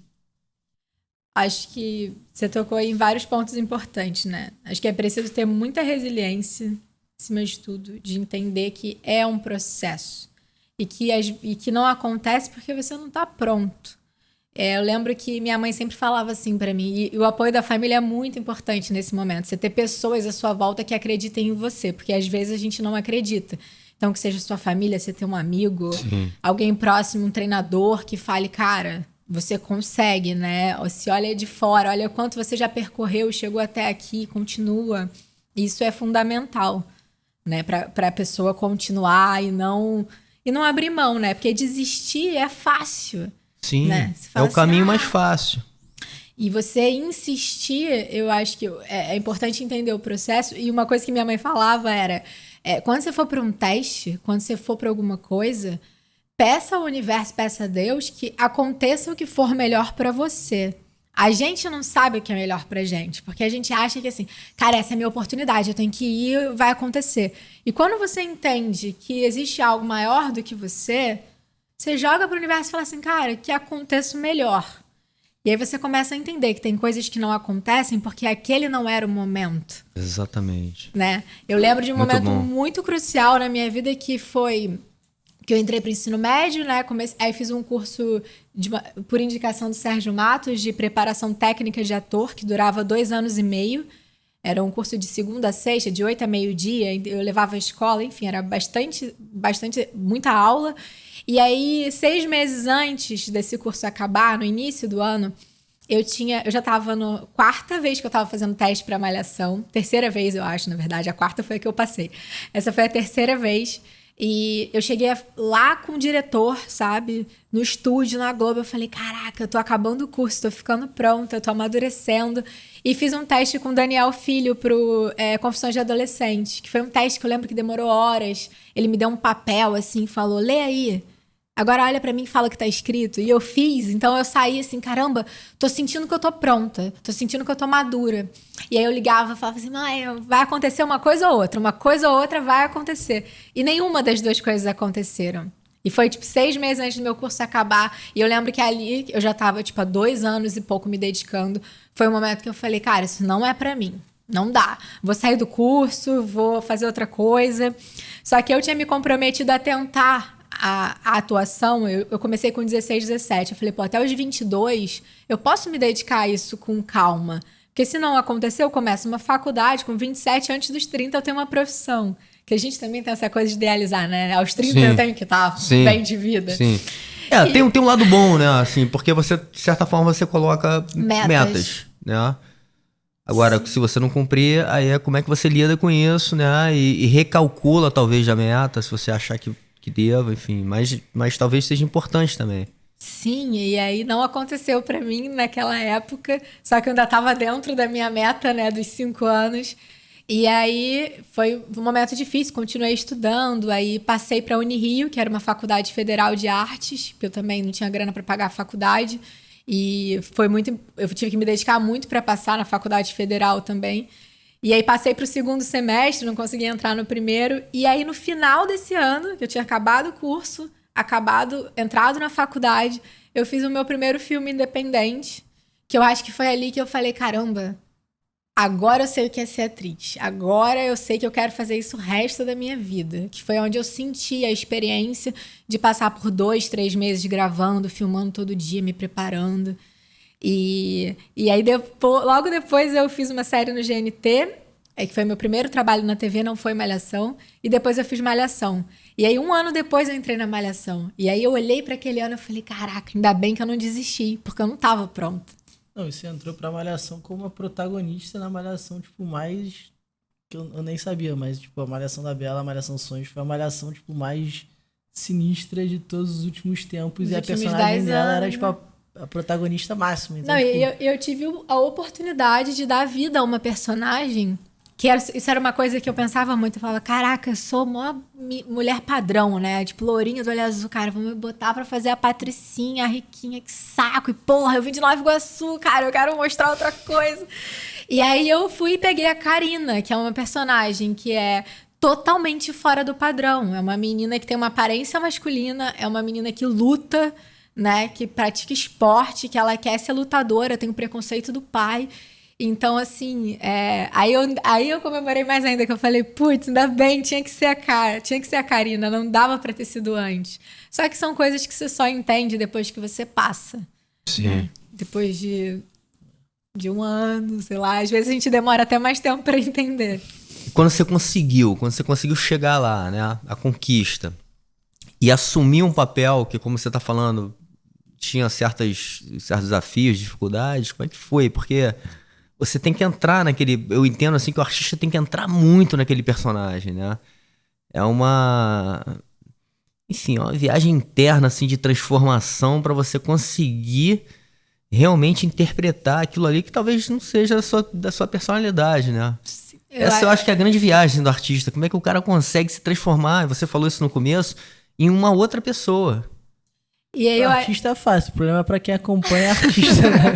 Acho que você tocou em vários pontos importantes, né? Acho que é preciso ter muita resiliência, acima de tudo, de entender que é um processo e que não acontece porque você não está pronto. Eu lembro que minha mãe sempre falava assim pra mim, e o apoio da família é muito importante nesse momento. Você ter pessoas à sua volta que acreditem em você, porque às vezes a gente não acredita. Então, que seja sua família, você ter um amigo, sim, alguém próximo, um treinador que fale, cara, você consegue, né? Se olha de fora, olha quanto você já percorreu, chegou até aqui, continua. Isso é fundamental, né? Pra pessoa continuar e não abrir mão, né? Porque desistir é fácil. Sim, né? É o caminho mais fácil. E você insistir, eu acho que é importante entender o processo. E uma coisa que minha mãe falava era, quando você for para um teste, quando você for para alguma coisa, peça ao universo, peça a Deus que aconteça o que for melhor para você. A gente não sabe o que é melhor pra gente, porque a gente acha que assim, cara, essa é a minha oportunidade, eu tenho que ir, vai acontecer. E quando você entende que existe algo maior do que você joga pro universo e fala assim, cara, que aconteça o melhor. E aí você começa a entender que tem coisas que não acontecem porque aquele não era o momento. Exatamente. Né? Eu lembro de um momento muito crucial na minha vida que foi que eu entrei para o ensino médio, né? Aí fiz um curso por indicação do Sérgio Matos de preparação técnica de ator, que durava 2 anos e meio. Era um curso de segunda a sexta, de 8 a meio-dia. Eu levava a escola, enfim, era muita aula. E aí, 6 meses antes desse curso acabar, no início do ano, eu já estava na 4ª vez que eu estava fazendo teste para Malhação. 3ª vez, eu acho, na verdade. A 4ª foi a que eu passei. Essa foi a 3ª vez. E eu cheguei lá com o diretor, sabe? No estúdio, na Globo. Eu falei, caraca, eu tô acabando o curso, tô ficando pronta, tô amadurecendo. E fiz um teste com o Daniel Filho pro Confissões de Adolescente, que foi um teste que eu lembro que demorou horas. Ele me deu um papel, assim, falou, lê aí. Agora olha pra mim e fala o que tá escrito. E eu fiz, então eu saí assim, caramba, tô sentindo que eu tô pronta, tô sentindo que eu tô madura. E aí eu ligava e falava assim, mãe, vai acontecer uma coisa ou outra vai acontecer. E nenhuma das duas coisas aconteceram. E foi, 6 meses antes do meu curso acabar. E eu lembro que ali, eu já tava, há 2 anos e pouco me dedicando. Foi um momento que eu falei, cara, isso não é pra mim. Não dá. Vou sair do curso, vou fazer outra coisa. Só que eu tinha me comprometido a tentar a atuação. Eu comecei com 16, 17. Eu falei, até os 22, eu posso me dedicar a isso com calma. Porque se não acontecer, eu começo uma faculdade com 27, antes dos 30 eu tenho uma profissão. Que a gente também tem essa coisa de idealizar, né? Aos 30 eu tenho que estar bem de vida. Sim. Tem um lado bom, né? Assim, porque você, de certa forma, você coloca metas, né? Agora, se você não cumprir, aí como é que você lida com isso, né? E recalcula, talvez, a meta, se você achar que que deva, enfim. Mas talvez seja importante também. Sim, e aí não aconteceu pra mim naquela época, só que eu ainda estava dentro da minha meta, né, dos 5 anos. E aí foi um momento difícil, continuei estudando, aí passei para a Unirio, que era uma faculdade federal de artes, porque eu também não tinha grana para pagar a faculdade, e eu tive que me dedicar muito para passar na faculdade federal também. E aí passei para o segundo semestre, não consegui entrar no primeiro, e aí no final desse ano, que eu tinha acabado o curso, entrado na faculdade, eu fiz o meu primeiro filme independente, que eu acho que foi ali que eu falei, caramba, agora eu sei o que é ser atriz. Agora eu sei que eu quero fazer isso o resto da minha vida. Que foi onde eu senti a experiência de passar por 2, 3 meses gravando, filmando todo dia, me preparando. E aí logo depois eu fiz uma série no GNT, que foi meu primeiro trabalho na TV, não foi Malhação. E depois eu fiz Malhação. E aí 1 ano depois eu entrei na Malhação. E aí eu olhei para aquele ano e falei, caraca, ainda bem que eu não desisti, porque eu não estava pronta. Não, e você entrou pra Malhação como uma protagonista na Malhação, tipo, mais... que eu nem sabia, mas, tipo, a Malhação da Bela, a Malhação Sonhos, foi a Malhação, tipo, mais sinistra de todos os últimos tempos. E a personagem dela era, tipo, a protagonista máxima. Então, não, tipo... eu tive a oportunidade de dar vida a uma personagem isso era uma coisa que eu pensava muito. Eu falava, caraca, eu sou uma mulher padrão, né? Tipo, lourinha do olho azul. Cara, vão me botar pra fazer a Patricinha, a Riquinha, que saco. E porra, eu vim de Nova Iguaçu, cara, eu quero mostrar outra coisa. E aí eu fui e peguei a Karina, que é uma personagem que é totalmente fora do padrão. É uma menina que tem uma aparência masculina, é uma menina que luta, né? Que pratica esporte, que ela quer ser lutadora, tem o preconceito do pai. Então, assim, aí eu comemorei mais ainda, que eu falei, putz, ainda bem, tinha que ser a Karina, não dava pra ter sido antes. Só que são coisas que você só entende depois que você passa. Sim. Né? Depois de 1 ano, sei lá, às vezes a gente demora até mais tempo pra entender. Quando você conseguiu chegar lá, né, a conquista, e assumir um papel que, como você tá falando, tinha certos desafios, dificuldades, como é que foi? Porque... você tem que entrar naquele... eu entendo assim que o artista tem que entrar muito naquele personagem, né? É uma... enfim, uma viagem interna assim, de transformação para você conseguir realmente interpretar aquilo ali que talvez não seja da sua personalidade, né? Eu acho que é a grande viagem do artista. Como é que o cara consegue se transformar, você falou isso no começo, em uma outra pessoa. E aí o artista é fácil, o problema é pra quem acompanha artista, né?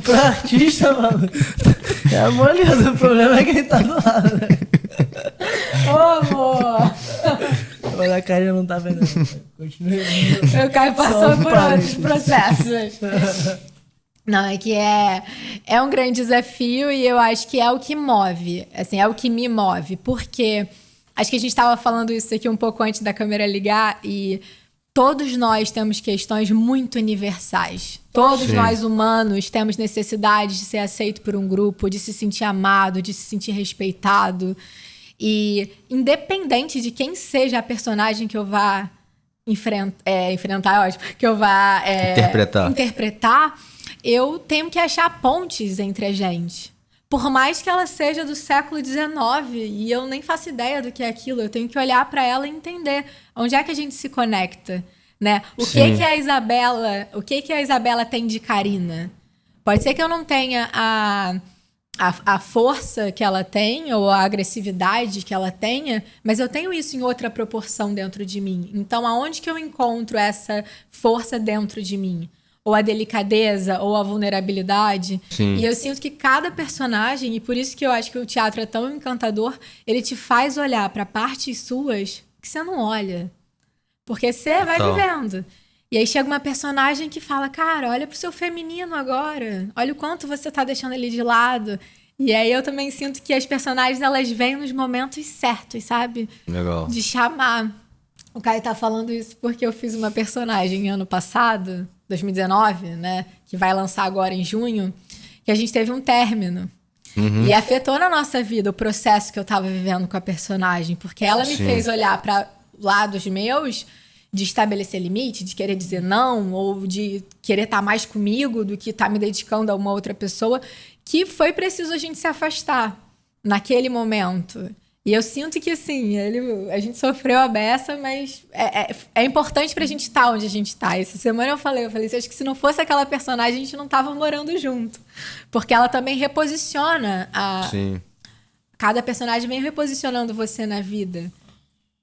Pro artista, mano, é moleza, o problema é quem tá do lado, né? Ô, amor! Mas a Karina não tá vendo, continua. O Caio passou por outros processos. Não, é que é um grande desafio e eu acho que é o que move, assim, é o que me move, porque acho que a gente estava falando isso aqui um pouco antes da câmera ligar e todos nós temos questões muito universais. Todos nós humanos temos necessidade de ser aceito por um grupo, de se sentir amado, de se sentir respeitado. E independente de quem seja a personagem que eu vá enfrentar, é ótimo, que eu vá interpretar, eu tenho que achar pontes entre a gente. Por mais que ela seja do século XIX e eu nem faço ideia do que é aquilo, eu tenho que olhar para ela e entender onde é que a gente se conecta, né? O que a Isabela tem de Karina? Pode ser que eu não tenha a força que ela tem ou a agressividade que ela tenha, mas eu tenho isso em outra proporção dentro de mim. Então, aonde que eu encontro essa força dentro de mim? Ou a delicadeza, ou a vulnerabilidade. Sim. E eu sinto que cada personagem, e por isso que eu acho que o teatro é tão encantador, ele te faz olhar para partes suas que você não olha. Porque você vai vivendo. E aí chega uma personagem que fala, cara, olha pro seu feminino agora. Olha o quanto você tá deixando ele de lado. E aí eu também sinto que as personagens, elas vêm nos momentos certos, sabe? Legal. De chamar. O Caio tá falando isso porque eu fiz uma personagem ano passado, 2019, né? Que vai lançar agora em junho, que a gente teve um término. E afetou na nossa vida o processo que eu tava vivendo com a personagem. Porque ela me fez olhar para lados meus de estabelecer limite, de querer dizer não, ou de querer estar mais comigo do que estar me dedicando a uma outra pessoa, que foi preciso a gente se afastar naquele momento. E eu sinto que, assim, a gente sofreu a beça, mas é importante pra gente estar onde a gente tá. Essa semana eu falei, acho que se não fosse aquela personagem, a gente não tava morando junto. Porque ela também reposiciona Sim. Cada personagem vem reposicionando você na vida.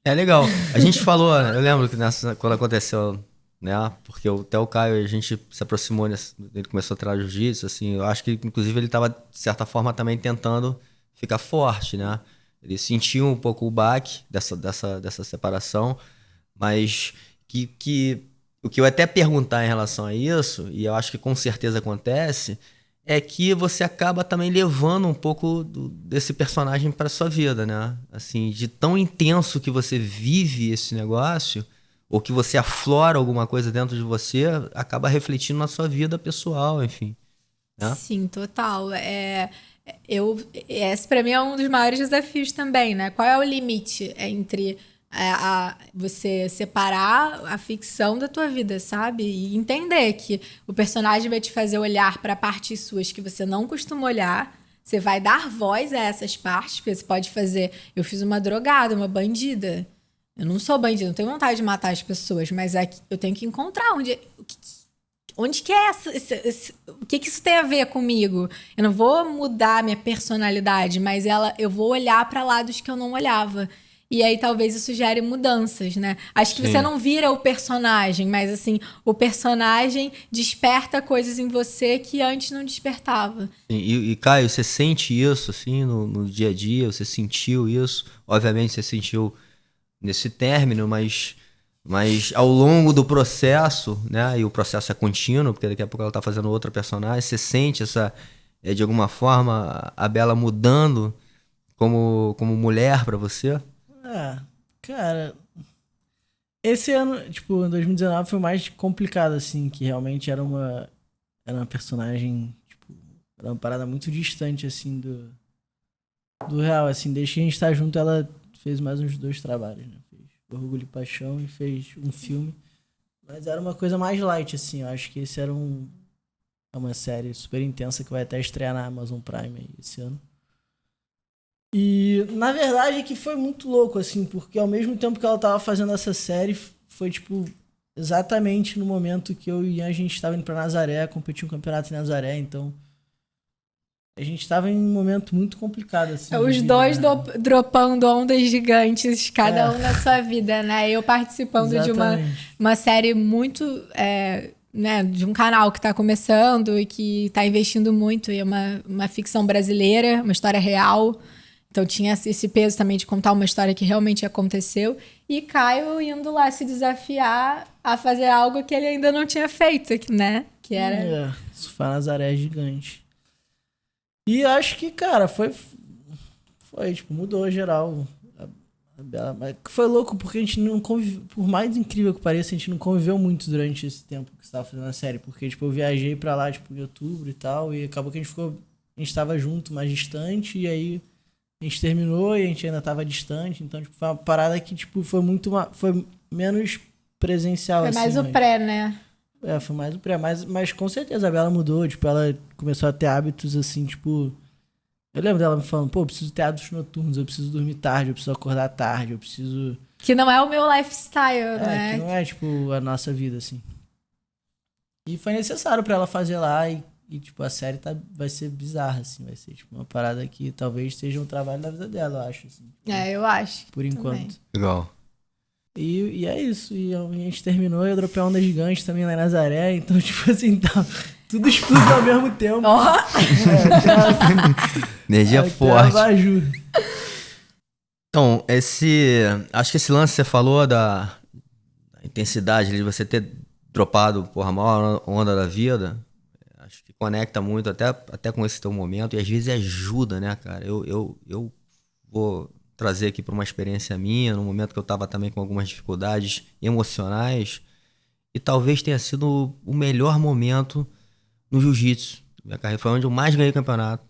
É legal. A gente falou, eu lembro que quando aconteceu, né? Porque até o Caio, a gente se aproximou, ele começou a treinar jiu-jitsu, assim, eu acho que, inclusive, ele tava, de certa forma, também tentando ficar forte, né? Ele sentiu um pouco o baque dessa separação, mas o que eu até perguntar em relação a isso, e eu acho que com certeza acontece, é que você acaba também levando um pouco desse personagem para sua vida, né? Assim, de tão intenso que você vive esse negócio, ou que você aflora alguma coisa dentro de você, acaba refletindo na sua vida pessoal, enfim. Né? Sim, total. Esse para mim é um dos maiores desafios também, né? Qual é o limite entre você separar a ficção da tua vida, sabe? E entender que o personagem vai te fazer olhar para partes suas que você não costuma olhar. Você vai dar voz a essas partes, porque você pode fazer... Eu fiz uma drogada, uma bandida. Eu não sou bandida, não tenho vontade de matar as pessoas, mas eu tenho que encontrar onde que é o que isso tem a ver comigo? Eu não vou mudar minha personalidade, mas eu vou olhar para lados que eu não olhava. E aí talvez isso gere mudanças, né? Acho que Sim. Você não vira o personagem, mas assim, o personagem desperta coisas em você que antes não despertava. E Caio, você sente isso assim no dia a dia? Você sentiu isso? Obviamente você sentiu nesse término, mas ao longo do processo, né? E o processo é contínuo, porque daqui a pouco ela tá fazendo outra personagem. Você sente de alguma forma, a Bela mudando como mulher pra você? Cara, esse ano, tipo, em 2019 foi mais complicado, assim, que realmente era uma personagem, tipo, era uma parada muito distante, assim, do real, assim, desde que a gente tá junto, ela fez mais uns 2 trabalhos, né? Fez Orgulho e Paixão e fez um filme, mas era uma coisa mais light, assim, eu acho que esse era uma série super intensa que vai até estrear na Amazon Prime aí, esse ano. E, na verdade, é que foi muito louco, assim, porque ao mesmo tempo que ela tava fazendo essa série, foi, tipo, exatamente no momento que eu e Ian, a gente tava indo pra Nazaré, competir um campeonato em Nazaré, então a gente tava em um momento muito complicado, assim. Os dois dropando ondas gigantes, cada um na sua vida, né? Eu participando exatamente. De uma série muito... né, de um canal que tá começando e que tá investindo muito, e é uma ficção brasileira, uma história real. Então tinha esse peso também de contar uma história que realmente aconteceu. E Caio indo lá se desafiar a fazer algo que ele ainda não tinha feito, né? Que era... Surfar Nazaré é gigante. E acho que, cara, foi tipo, mudou geral. A Bela, mas foi louco porque a gente não conviveu, por mais incrível que pareça, a gente não conviveu muito durante esse tempo que você tava fazendo a série. Porque, tipo, eu viajei pra lá, tipo, em outubro e tal, e acabou que a gente tava junto, mais distante, e aí... A gente terminou e a gente ainda tava distante, então tipo, foi uma parada que tipo, foi menos presencial. Foi mais assim, o pré, né? Foi mais o pré, mas com certeza a Bela mudou, tipo, ela começou a ter hábitos assim, tipo... Eu lembro dela me falando, pô, eu preciso ter hábitos noturnos, eu preciso dormir tarde, eu preciso acordar tarde, eu preciso... Que não é o meu lifestyle, né? Que não é, tipo, a nossa vida, assim. E foi necessário pra ela fazer lá e tipo, a série vai ser bizarra, assim. Vai ser, tipo, uma parada que talvez seja um trabalho da vida dela, eu acho, assim. Eu acho. Por enquanto. Também. Legal. E é isso. E a gente terminou e eu dropei a onda gigante também lá em Nazaré. Então, tipo assim, tá tudo explodindo ao mesmo tempo. Energia forte. Então, acho que esse lance que você falou da intensidade de você ter dropado, porra, a maior onda da vida... Acho que conecta muito até com esse teu momento e às vezes ajuda, né, cara? Eu vou trazer aqui para uma experiência minha, num momento que eu tava também com algumas dificuldades emocionais e talvez tenha sido o melhor momento no jiu-jitsu. Minha carreira foi onde eu mais ganhei campeonato.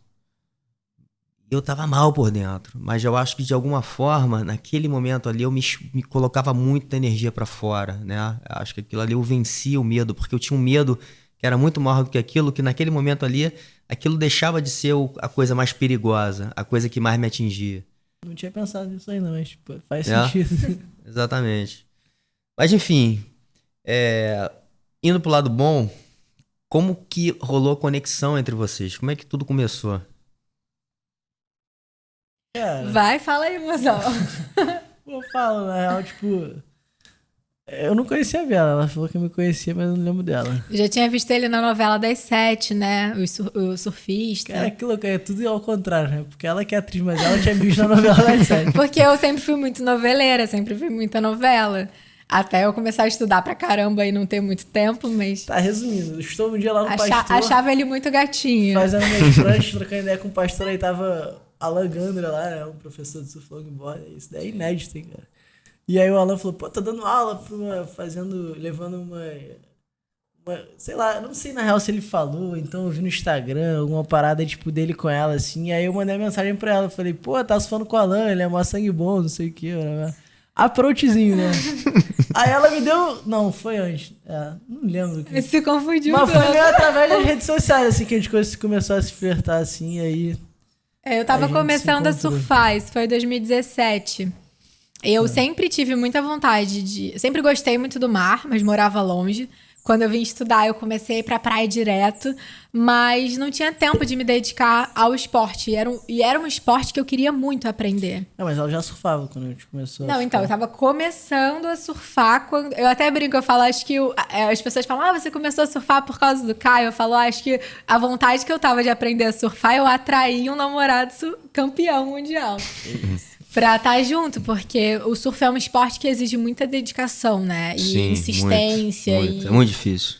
Eu tava mal por dentro, mas eu acho que de alguma forma, naquele momento ali, eu me colocava muita energia para fora, né? Eu acho que aquilo ali eu vencia o medo, porque eu tinha um medo que era muito maior do que aquilo, que naquele momento ali, aquilo deixava de ser a coisa mais perigosa, a coisa que mais me atingia. Não tinha pensado nisso aí, não, mas tipo, faz É. sentido. Exatamente. Mas enfim, indo pro lado bom, como que rolou a conexão entre vocês? Como é que tudo começou? Cara, Vai, fala aí, mozão. eu falo, na real, tipo. Eu não conhecia a Bela, ela falou que eu me conhecia, mas eu não lembro dela. Eu já tinha visto ele na novela das 7, né? O surfista. Cara, que louco, é tudo ao contrário, né? Porque ela que é atriz, mas ela tinha visto na novela das 7. Porque eu sempre fui muito noveleira, sempre vi muita novela. Até eu começar a estudar pra caramba e não ter muito tempo, mas Tá, resumindo, eu estou um dia lá no pastor, achava ele muito gatinho. fazendo meus pranchas, trocando ideia com o pastor, aí tava Alan Gandra lá, né? Um professor de surf longboard, isso daí é inédito, hein, cara. E aí o Alan falou, pô, tô dando aula levando uma, sei lá, eu não sei na real se ele falou, então eu vi no Instagram alguma parada, tipo, dele com ela, assim, e aí eu mandei mensagem pra ela, falei, pô, tá falando com o Alan, ele é mó sangue bom, não sei o que, approachzinho, né? Aí ela me deu, não, foi antes, não lembro. Ele se confundiu Mas foi todo. meio através das redes sociais, assim, que a gente começou a se flertar, assim, e aí... Eu tava A gente começando a se encontrou. surfar, isso foi em 2017. Eu sempre tive muita vontade de... Eu sempre gostei muito do mar, mas morava longe. Quando eu vim estudar, eu comecei a ir pra praia direto, mas não tinha tempo de me dedicar ao esporte. E era um esporte que eu queria muito aprender. Não, mas ela já surfava quando a gente começou. Não, então, eu tava começando a surfar. Eu até brinco, eu falo, acho que as pessoas falam, você começou a surfar por causa do Caio. Eu falo, acho que a vontade que eu tava de aprender a surfar, eu atraí um namorado campeão mundial. Pra estar junto, porque o surf é um esporte que exige muita dedicação, né? E insistência. Muito. É muito difícil.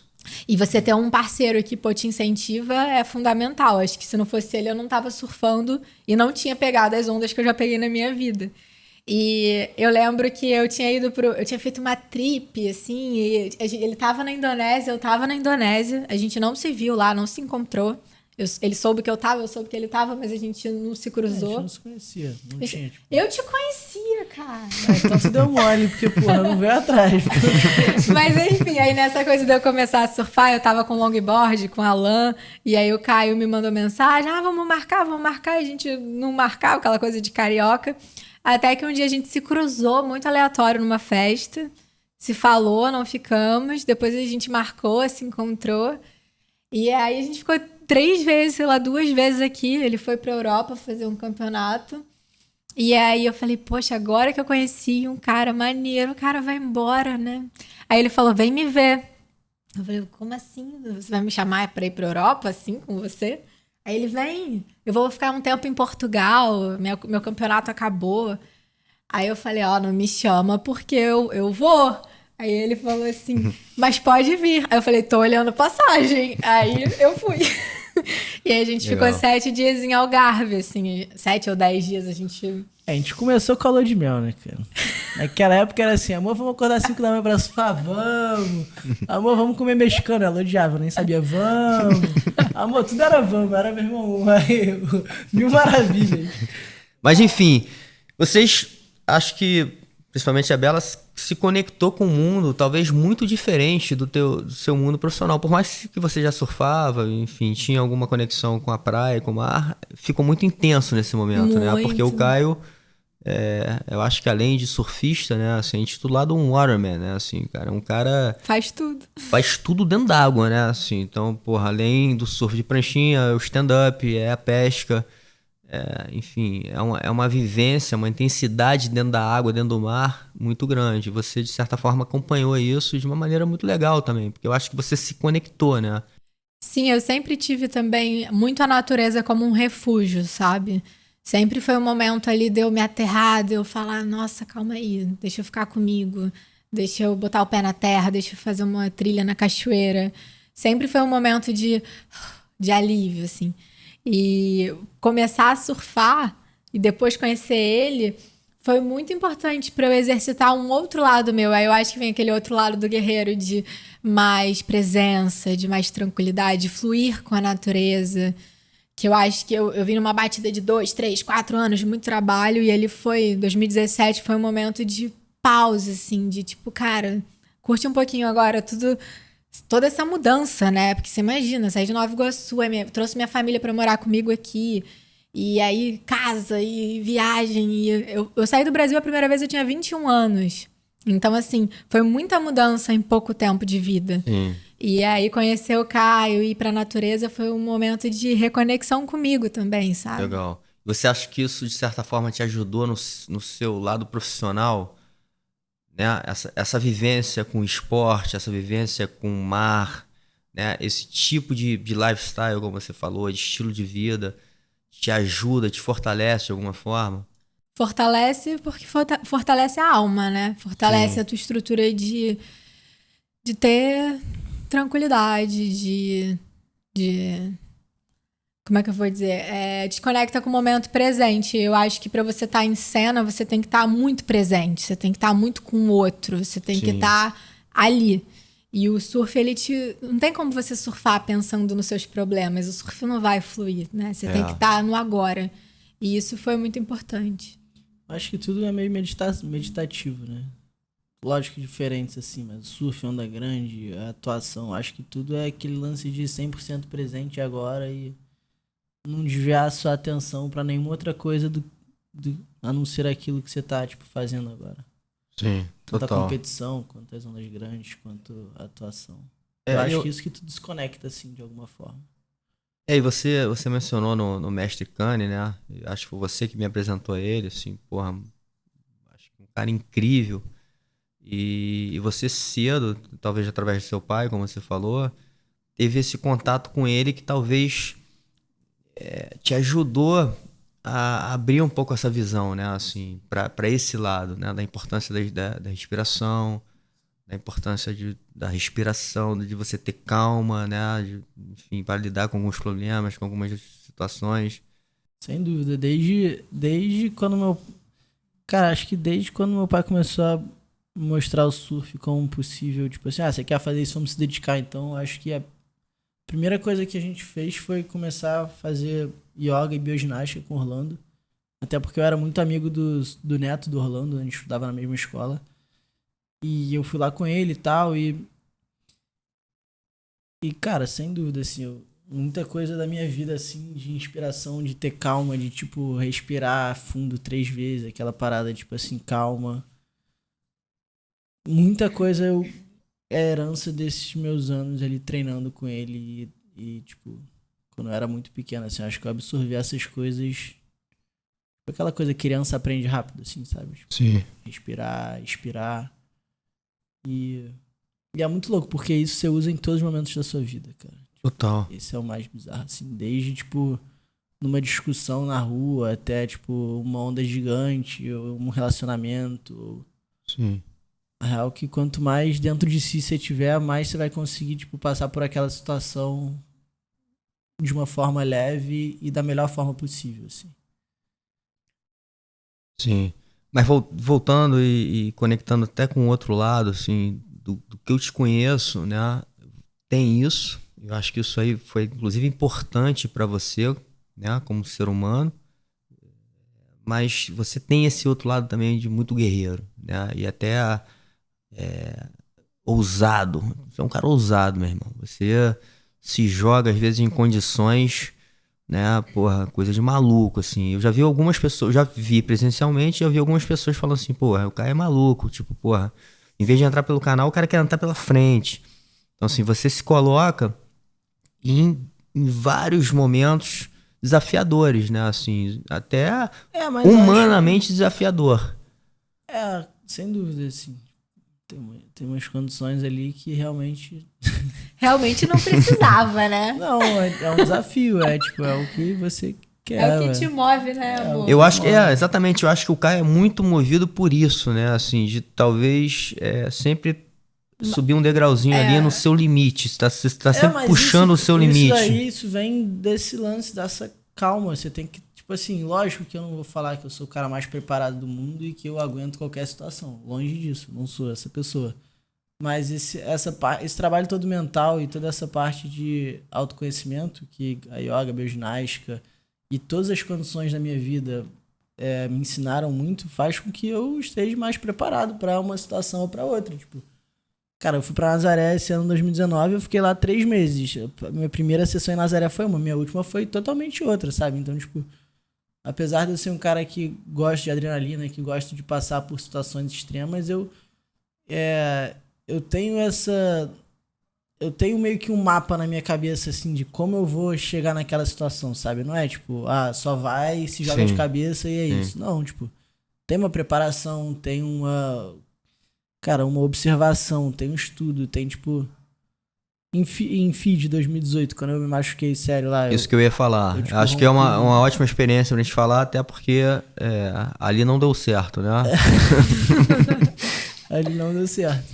E você ter um parceiro que, pô, te incentiva é fundamental. Acho que se não fosse ele, eu não tava surfando e não tinha pegado as ondas que eu já peguei na minha vida. E eu lembro que eu tinha eu tinha feito uma trip, assim, e ele tava na Indonésia, eu tava na Indonésia. A gente não se viu lá, não se encontrou. Ele soube que eu tava, eu soube que ele tava, mas a gente não se A cruzou. gente não se conhecia, não tinha, tipo... Eu te conhecia, cara. Então tu deu mole, porque, porra, não veio atrás. Mas enfim, aí nessa coisa de eu começar a surfar, eu tava com longboard, com a Alan, e aí o Caio me mandou mensagem, vamos marcar, e a gente não marcava, aquela coisa de carioca. Até que um dia a gente se cruzou, muito aleatório, numa festa, se falou, não ficamos, depois a gente marcou, se encontrou, e aí a gente ficou 3 vezes, sei lá, 2 vezes aqui, ele foi pra Europa fazer um campeonato. E aí eu falei, poxa, agora que eu conheci um cara maneiro, o cara vai embora, né? Aí ele falou, vem me ver. Eu falei, como assim? Você vai me chamar pra ir pra Europa, assim, com você? Aí ele, vem, eu vou ficar um tempo em Portugal, meu campeonato acabou. Aí eu falei, não me chama porque eu vou. Aí ele falou assim, mas pode vir. Aí eu falei, tô olhando passagem. Aí eu fui. E aí a gente ficou 7 dias em Algarve, assim, 7 ou 10 dias a gente... A gente começou com a lua de mel, né, cara? Naquela época era assim, amor, vamos acordar 5 da manhã pra surfar, vamos. Amor, vamos comer mexicano. Ela odiava, nem sabia, vamos. Amor, tudo era vamos, era meu irmão, aí, 1000 maravilhas. Mas enfim, vocês, acho que, principalmente a Bela, se conectou com um mundo talvez muito diferente do seu mundo profissional. Por mais que você já surfava, enfim, tinha alguma conexão com a praia, com o mar, ficou muito intenso nesse momento, né? Porque o Caio, eu acho que além de surfista, né, assim, intitulado um waterman, né, assim, cara, um cara... Faz tudo. Faz tudo dentro d'água, né, assim, então, porra, além do surf de pranchinha, o stand-up, a pesca... enfim, é uma vivência, uma intensidade dentro da água, dentro do mar, muito grande. Você, de certa forma, acompanhou isso de uma maneira muito legal também, porque eu acho que você se conectou, né? Sim, eu sempre tive também muito a natureza como um refúgio, sabe? Sempre foi um momento ali de eu me aterrar, de eu falar, nossa, calma aí, deixa eu ficar comigo, deixa eu botar o pé na terra, deixa eu fazer uma trilha na cachoeira. Sempre foi um momento de alívio, assim. E começar a surfar e depois conhecer ele foi muito importante para eu exercitar um outro lado meu. Aí eu acho que vem aquele outro lado do guerreiro de mais presença, de mais tranquilidade, de fluir com a natureza. Que eu acho que eu vim numa batida de 2, 3, 4 anos de muito trabalho e ele foi, 2017, foi um momento de pausa, assim, de tipo, cara, curte um pouquinho agora toda essa mudança, né? Porque você imagina, saí de Nova Iguaçu, trouxe minha família pra morar comigo aqui. E aí, casa e viagem. E eu saí do Brasil a primeira vez, eu tinha 21 anos. Então, assim, foi muita mudança em pouco tempo de vida. Sim. E aí, conhecer o Caio e ir pra natureza foi um momento de reconexão comigo também, sabe? Legal. Você acha que isso, de certa forma, te ajudou no seu lado profissional? Né? Essa vivência com o esporte, essa vivência com o mar, né? Esse tipo de lifestyle, como você falou, de estilo de vida, te ajuda, te fortalece de alguma forma? Fortalece porque fortalece a alma, né? Fortalece Sim. a tua estrutura de ter tranquilidade, como é que eu vou dizer? Te conecta com o momento presente. Eu acho que pra você estar em cena, você tem que estar muito presente. Você tem que estar muito com o outro. Você tem que estar ali. E o surf, não tem como você surfar pensando nos seus problemas. O surf não vai fluir, né? Você tem que estar no agora. E isso foi muito importante. Acho que tudo é meio meditativo, né? Lógico que diferentes, assim, mas o surf, onda grande, a atuação, acho que tudo é aquele lance de 100% presente agora e não desviar a sua atenção pra nenhuma outra coisa a não ser aquilo que você tá, tipo, fazendo agora. Sim, Tanto total. a competição, quanto as ondas grandes, quanto a atuação. É, eu acho que isso que tu desconecta, assim, de alguma forma. E você mencionou no Mestre Kane, né? Eu acho que foi você que me apresentou a ele, assim, porra, acho que um cara incrível. E você cedo, talvez através do seu pai, como você falou, teve esse contato com ele que talvez te ajudou a abrir um pouco essa visão, né? Assim, para esse lado, né? Da importância da respiração, da importância da respiração, de você ter calma, né? Enfim, para lidar com alguns problemas, com algumas situações. Sem dúvida. Desde quando meu... Cara, acho que desde quando meu pai começou a mostrar o surf como possível, tipo assim, você quer fazer isso, vamos se dedicar. Então, acho que a primeira coisa que a gente fez foi começar a fazer yoga e bioginástica com o Orlando. Até porque eu era muito amigo do neto do Orlando, a gente estudava na mesma escola. E eu fui lá com ele e tal, e cara, sem dúvida, assim, muita coisa da minha vida, assim, de inspiração, de ter calma, de, tipo, respirar fundo 3 vezes, aquela parada, tipo assim, calma. Muita coisa é herança desses meus anos ali treinando com ele e, tipo, quando eu era muito pequeno, assim, acho que eu absorvi essas coisas. Aquela coisa que criança aprende rápido, assim, sabe? Tipo, Sim. Respirar, expirar. E é muito louco, porque isso você usa em todos os momentos da sua vida, cara. Total. Esse é o mais bizarro, assim, desde, tipo, numa discussão na rua até, tipo, uma onda gigante, ou um relacionamento. Sim. A real que quanto mais dentro de si você tiver, mais você vai conseguir, tipo, passar por aquela situação de uma forma leve e da melhor forma possível, assim. Sim. Mas voltando e conectando até com o outro lado, assim, do que eu te conheço, né? Tem isso. Eu acho que isso aí foi, inclusive, importante para você, né? Como ser humano. Mas você tem esse outro lado também de muito guerreiro, né? E até ousado. Você é um cara ousado, meu irmão. Você se joga, às vezes, em condições, né? Porra, coisa de maluco, assim. Eu já vi algumas pessoas, já vi presencialmente, já vi algumas pessoas falando assim, porra, o cara é maluco. Tipo, porra, em vez de entrar pelo canal, o cara quer entrar pela frente. Então, assim, você se coloca em vários momentos desafiadores, né? Assim, até Mas humanamente desafiador. Sem dúvida, assim. Tem umas condições ali que realmente... Realmente não precisava, né? Não, é um desafio, tipo, é o que você quer. É o que te move, né, amor? Eu acho que exatamente, eu acho que o Caio é muito movido por isso, né? Assim, de talvez sempre subir um degrauzinho ali no seu limite. Você tá sempre puxando o seu limite. Isso vem desse lance, dessa calma. Você tem que, tipo assim, lógico que eu não vou falar que eu sou o cara mais preparado do mundo e que eu aguento qualquer situação. Longe disso, não sou essa pessoa. Mas esse trabalho todo mental e toda essa parte de autoconhecimento que a yoga, a bioginástica e todas as condições da minha vida me ensinaram muito, faz com que eu esteja mais preparado para uma situação ou para outra. Tipo, cara, eu fui pra Nazaré esse ano 2019, eu fiquei lá 3 meses. Minha primeira sessão em Nazaré foi uma, minha última foi totalmente outra, sabe? Então, tipo, apesar de eu ser um cara que gosta de adrenalina, que gosta de passar por situações extremas, eu tenho eu tenho meio que um mapa na minha cabeça, assim, de como eu vou chegar naquela situação, sabe? Não é tipo, só vai, se joga de cabeça e é isso. Não, tipo, tem uma preparação, tem cara, uma observação, tem um estudo, tem, tipo, em FID 2018, quando eu me machuquei sério lá. Isso que eu ia falar. tipo, Acho que é uma ótima experiência pra gente falar, até porque ali não deu certo, né? Ali não deu certo.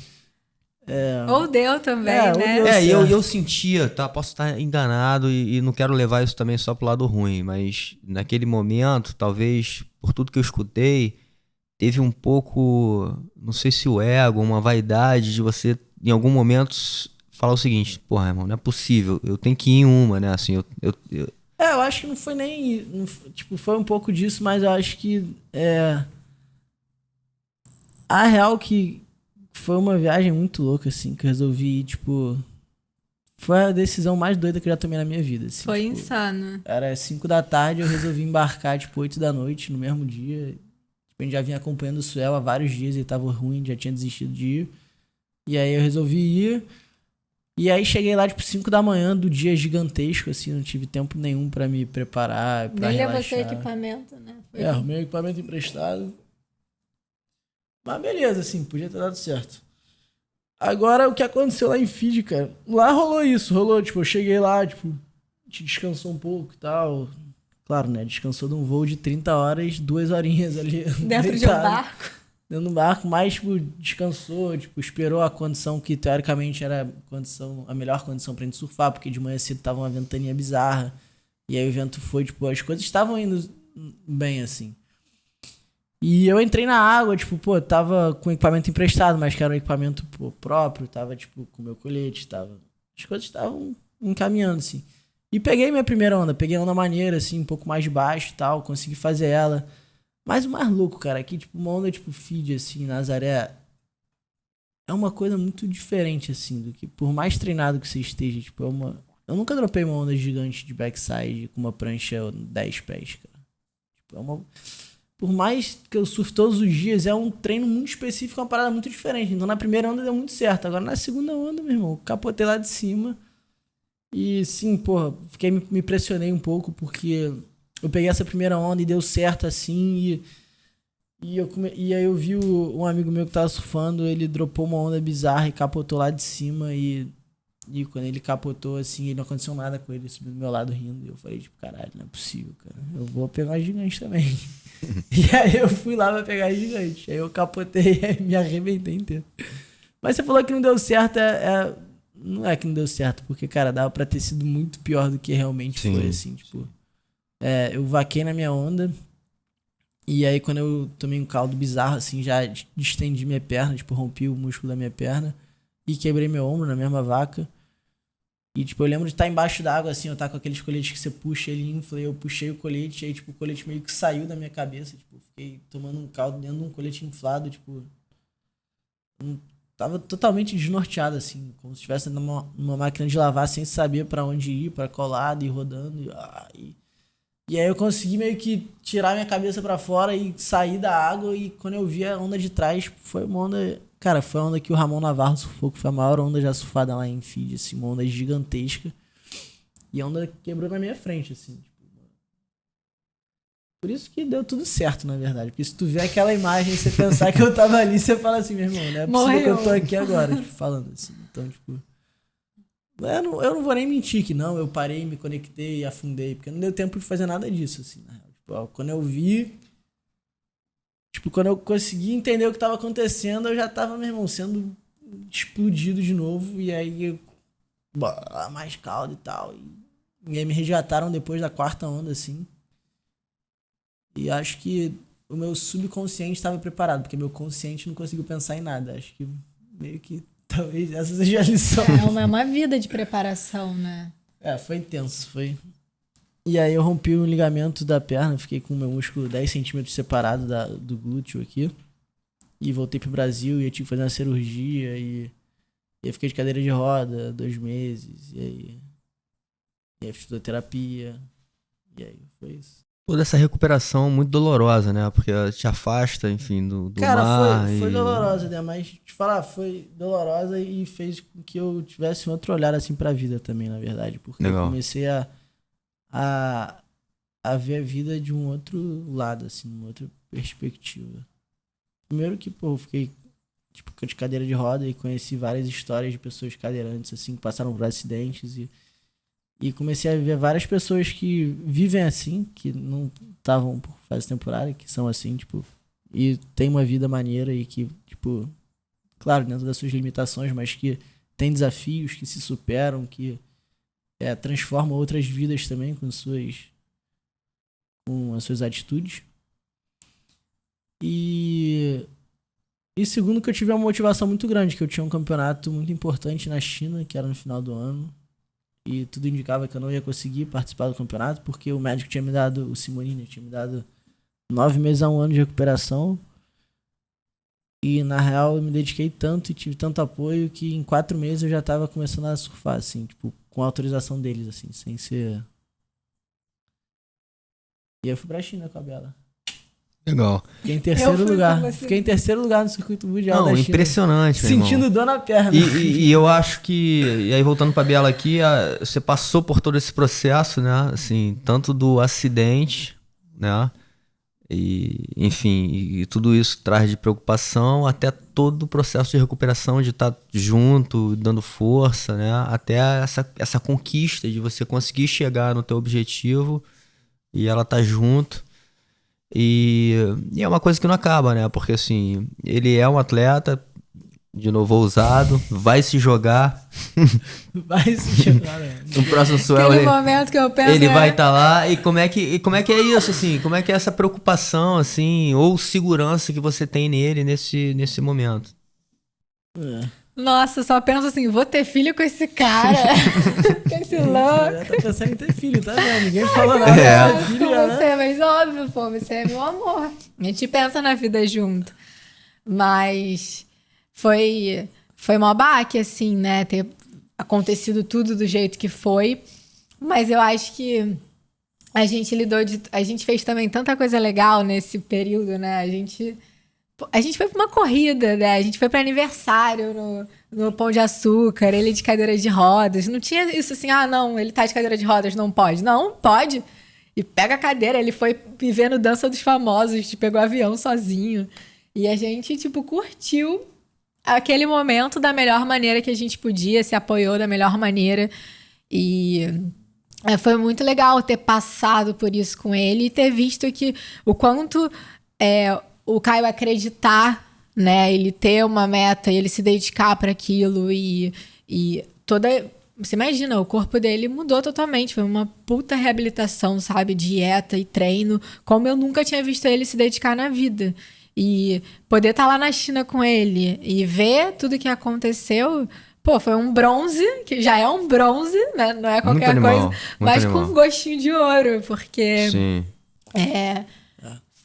Ou deu também, ou né? deu E certo. eu sentia, tá? Posso estar enganado e não quero levar isso também só pro lado ruim, mas naquele momento, talvez, por tudo que eu escutei, teve um pouco, não sei se o ego, uma vaidade de você, em algum momento, falar o seguinte: porra, irmão, não é possível, eu tenho que ir em uma, né? Assim, Eu acho que não foi nem. Tipo, foi um pouco disso, mas eu acho que. A real que foi uma viagem muito louca, assim, que eu resolvi ir, tipo. Foi a decisão mais doida que eu já tomei na minha vida. Assim, Foi tipo, insano. Era 5 da tarde, eu resolvi embarcar, tipo, 8 da noite, no mesmo dia. Tipo, a gente já vinha acompanhando o Suel há vários dias, ele tava ruim, já tinha desistido de ir. E aí eu resolvi ir. E aí cheguei lá, tipo, 5 da manhã do dia gigantesco, assim, não tive tempo nenhum pra me preparar, pra Nem relaxar. levou seu equipamento, né? Foi Arrumei equipamento emprestado. Mas beleza, assim, podia ter dado certo. Agora, o que aconteceu lá em Fiji, cara? Lá rolou isso, tipo, eu cheguei lá, tipo, a gente descansou um pouco e tal. Claro, né, descansou de um voo de 30 horas, 2 horinhas ali. dentro de um barco. Dentro do barco, mas, tipo, descansou, tipo, esperou a condição que, teoricamente, era a melhor condição pra gente surfar, porque de manhã cedo tava uma ventania bizarra. E aí o vento foi, tipo, as coisas estavam indo bem, assim. E eu entrei na água, tipo, pô, tava com equipamento emprestado, mas que era um equipamento próprio, tava, tipo, com meu colete, as coisas estavam encaminhando, assim. E peguei minha primeira onda, peguei onda maneira, assim, um pouco mais de baixo e tal, consegui fazer ela. Mas o mais louco, cara, aqui, tipo, uma onda, tipo, feed, assim, Nazaré, é uma coisa muito diferente, assim, do que, por mais treinado que você esteja, tipo, eu nunca dropei uma onda gigante de backside com uma prancha 10 pés, cara. Tipo, por mais que eu surfe todos os dias, é um treino muito específico, uma parada muito diferente. Então na primeira onda deu muito certo. Agora na segunda onda, meu irmão, capotei lá de cima. E sim, porra, me impressionei um pouco porque eu peguei essa primeira onda e deu certo assim. E aí eu vi um amigo meu que tava surfando, ele dropou uma onda bizarra e capotou lá de cima. E quando ele capotou, assim, ele não aconteceu nada com ele, subiu do meu lado rindo. E eu falei, tipo, caralho, não é possível, cara. Eu vou pegar uma gigante também. E aí eu fui lá pra pegar a gigante. Aí eu capotei e me arrebentei inteiro. Mas você falou que não deu certo, não é que não deu certo, porque, cara, dava pra ter sido muito pior do que realmente foi, assim, tipo. Eu vaquei na minha onda. E aí quando eu tomei um caldo bizarro, assim, já distendi minha perna, tipo, rompi o músculo da minha perna. E quebrei meu ombro na mesma vaca. E, tipo, eu lembro de estar embaixo d'água, assim, eu tava com aqueles coletes que você puxa ele infla, eu puxei o colete, aí, tipo, o colete meio que saiu da minha cabeça, tipo, fiquei tomando um caldo dentro de um colete inflado, tipo, tava totalmente desnorteado, assim, como se estivesse numa máquina de lavar sem saber pra onde ir, pra colado e rodando, e aí eu consegui meio que tirar minha cabeça pra fora e sair da água, e quando eu vi a onda de trás, foi uma onda... Cara, foi a onda que o Ramon Navarro surfou, que foi a maior onda já surfada lá em Fiji, assim, uma onda gigantesca. E a onda quebrou na minha frente, assim. Tipo, por isso que deu tudo certo, na verdade. Porque se tu ver aquela imagem e você pensar que eu tava ali, você fala assim, meu irmão, não é possível que eu tô aqui agora, tipo, falando assim. Então, tipo... Eu não vou nem mentir que não, eu parei, me conectei e afundei, porque não deu tempo de fazer nada disso, assim, na real. Tipo, quando eu vi... Tipo, quando eu consegui entender o que tava acontecendo, eu já tava, meu irmão, sendo explodido de novo. E aí, mais caldo e tal. E aí me resgataram depois da quarta onda, assim. E acho que o meu subconsciente estava preparado, porque meu consciente não conseguiu pensar em nada. Acho que meio que talvez essa seja a lição. É uma vida de preparação, né? Foi intenso, foi... E aí eu rompi o ligamento da perna, fiquei com o meu músculo 10 centímetros separado do glúteo aqui. E voltei pro Brasil e eu tive que fazer uma cirurgia e eu fiquei de cadeira de roda 2 meses. E aí fiz fisioterapia. E aí foi isso. toda essa recuperação muito dolorosa, né? Porque te afasta, enfim, do Cara, mar. foi dolorosa, né? Mas te falar, foi dolorosa e fez com que eu tivesse um outro olhar assim pra vida também, na verdade. Porque Legal. eu comecei a ver a vida de um outro lado, assim, uma outra perspectiva. Primeiro que, pô, eu fiquei tipo de cadeira de roda e conheci várias histórias de pessoas cadeirantes, assim, que passaram por acidentes e comecei a ver várias pessoas que vivem assim, que não estavam por fase temporária, que são assim, tipo, e tem uma vida maneira e que, tipo, claro, dentro das suas limitações, mas que tem desafios, que se superam, que transformam outras vidas também com as suas atitudes. E segundo, que eu tive uma motivação muito grande, que eu tinha um campeonato muito importante na China, que era no final do ano, e tudo indicava que eu não ia conseguir participar do campeonato, porque o médico tinha me dado, o Simonini tinha me dado 9 meses a 1 ano de recuperação, e na real eu me dediquei tanto e tive tanto apoio que em 4 meses eu já tava começando a surfar, assim, tipo, com a autorização deles, assim, sem ser... E eu fui pra China com a Bela. Legal. Fiquei em terceiro lugar. com você. Fiquei em terceiro lugar no circuito mundial da Não, China. impressionante, meu irmão. Sentindo dor na perna. E eu acho que, e aí voltando pra Biela aqui, você passou por todo esse processo, né? Assim, tanto do acidente, né? E, enfim, e tudo isso traz de preocupação até todo o processo de recuperação, de estar junto, dando força, né? Até essa conquista de você conseguir chegar no teu objetivo e ela tá junto. E é uma coisa que não acaba, né? Porque assim, ele é um atleta, de novo, ousado, vai se jogar. Vai se jogar, né? No próximo Swell Aquele momento que eu penso, ele né? vai estar lá. E como é que é isso, assim? Como é que é essa preocupação, assim, ou segurança que você tem nele nesse momento? Nossa, eu só penso assim, vou ter filho com esse cara. Com esse louco. Já tá pensando em ter filho, tá vendo? Ninguém falou nada. É. Ter filho, Com né? você, mas óbvio, pô, você é meu amor. A gente pensa na vida junto. Mas foi mó baque, assim, né? Ter acontecido tudo do jeito que foi. Mas eu acho que a gente fez também tanta coisa legal nesse período, né? A gente foi pra uma corrida, né? A gente foi pra aniversário no Pão de Açúcar, ele de cadeira de rodas. Não tinha isso assim, não, ele tá de cadeira de rodas, não pode. Não, pode. E pega a cadeira, ele foi vivendo Dança dos Famosos, pegou avião sozinho. E a gente, tipo, curtiu aquele momento da melhor maneira que a gente podia, se apoiou da melhor maneira. E foi muito legal ter passado por isso com ele e ter visto que o quanto o Caio acreditar, né? Ele ter uma meta, ele se dedicar para aquilo e toda... Você imagina, o corpo dele mudou totalmente. Foi uma puta reabilitação, sabe? Dieta e treino, como eu nunca tinha visto ele se dedicar na vida. E poder estar lá na China com ele e ver tudo que aconteceu... Pô, foi um bronze, que já é um bronze, né? Não é qualquer coisa, mas com um gostinho de ouro, porque... Sim.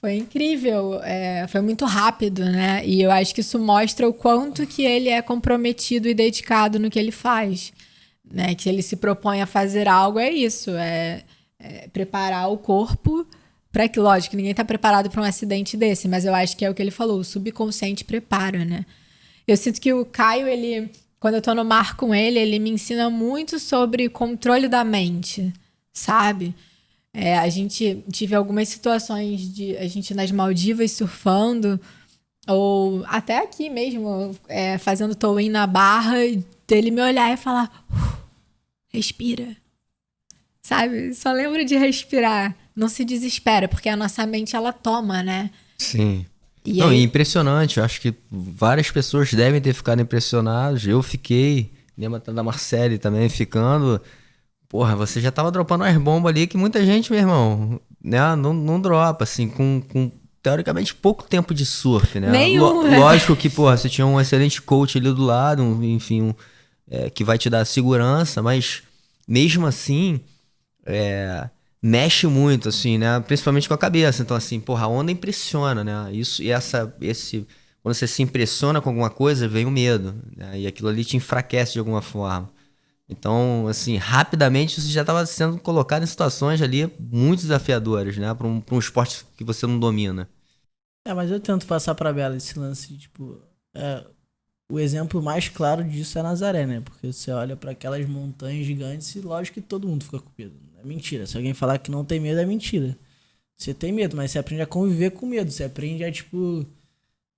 Foi incrível, foi muito rápido, né? E eu acho que isso mostra o quanto que ele é comprometido e dedicado no que ele faz, né? Que ele se propõe a fazer algo, é isso, preparar o corpo para que, lógico, ninguém tá preparado para um acidente desse, mas eu acho que é o que ele falou, o subconsciente prepara, né? Eu sinto que o Caio, quando eu tô no mar com ele me ensina muito sobre controle da mente, sabe? A gente tive algumas situações de a gente nas Maldivas surfando, ou até aqui mesmo, fazendo tow-in na barra, dele me olhar e falar, respira. Sabe? Só lembro de respirar. Não se desespera, porque a nossa mente, ela toma, né? Sim. E Não, e impressionante, eu acho que várias pessoas devem ter ficado impressionadas. Eu fiquei, lembra da Marcele também ficando. Porra, você já tava dropando umas bombas ali que muita gente, meu irmão, né, não dropa, assim, com teoricamente pouco tempo de surf, né? Nenhum, né? Lógico que, porra, você tinha um excelente coach ali do lado, que vai te dar segurança, mas mesmo assim, mexe muito, assim, né? Principalmente com a cabeça. Então, assim, porra, a onda impressiona, né? Quando você se impressiona com alguma coisa, vem o medo, né? E aquilo ali te enfraquece de alguma forma. Então, assim, rapidamente você já estava sendo colocado em situações ali muito desafiadoras, né? Para um esporte que você não domina. Mas eu tento passar pra Bela esse lance, tipo... o exemplo mais claro disso é Nazaré, né? Porque você olha pra aquelas montanhas gigantes e lógico que todo mundo fica com medo. É mentira. Se alguém falar que não tem medo, é mentira. Você tem medo, mas você aprende a conviver com medo. Você aprende a, tipo,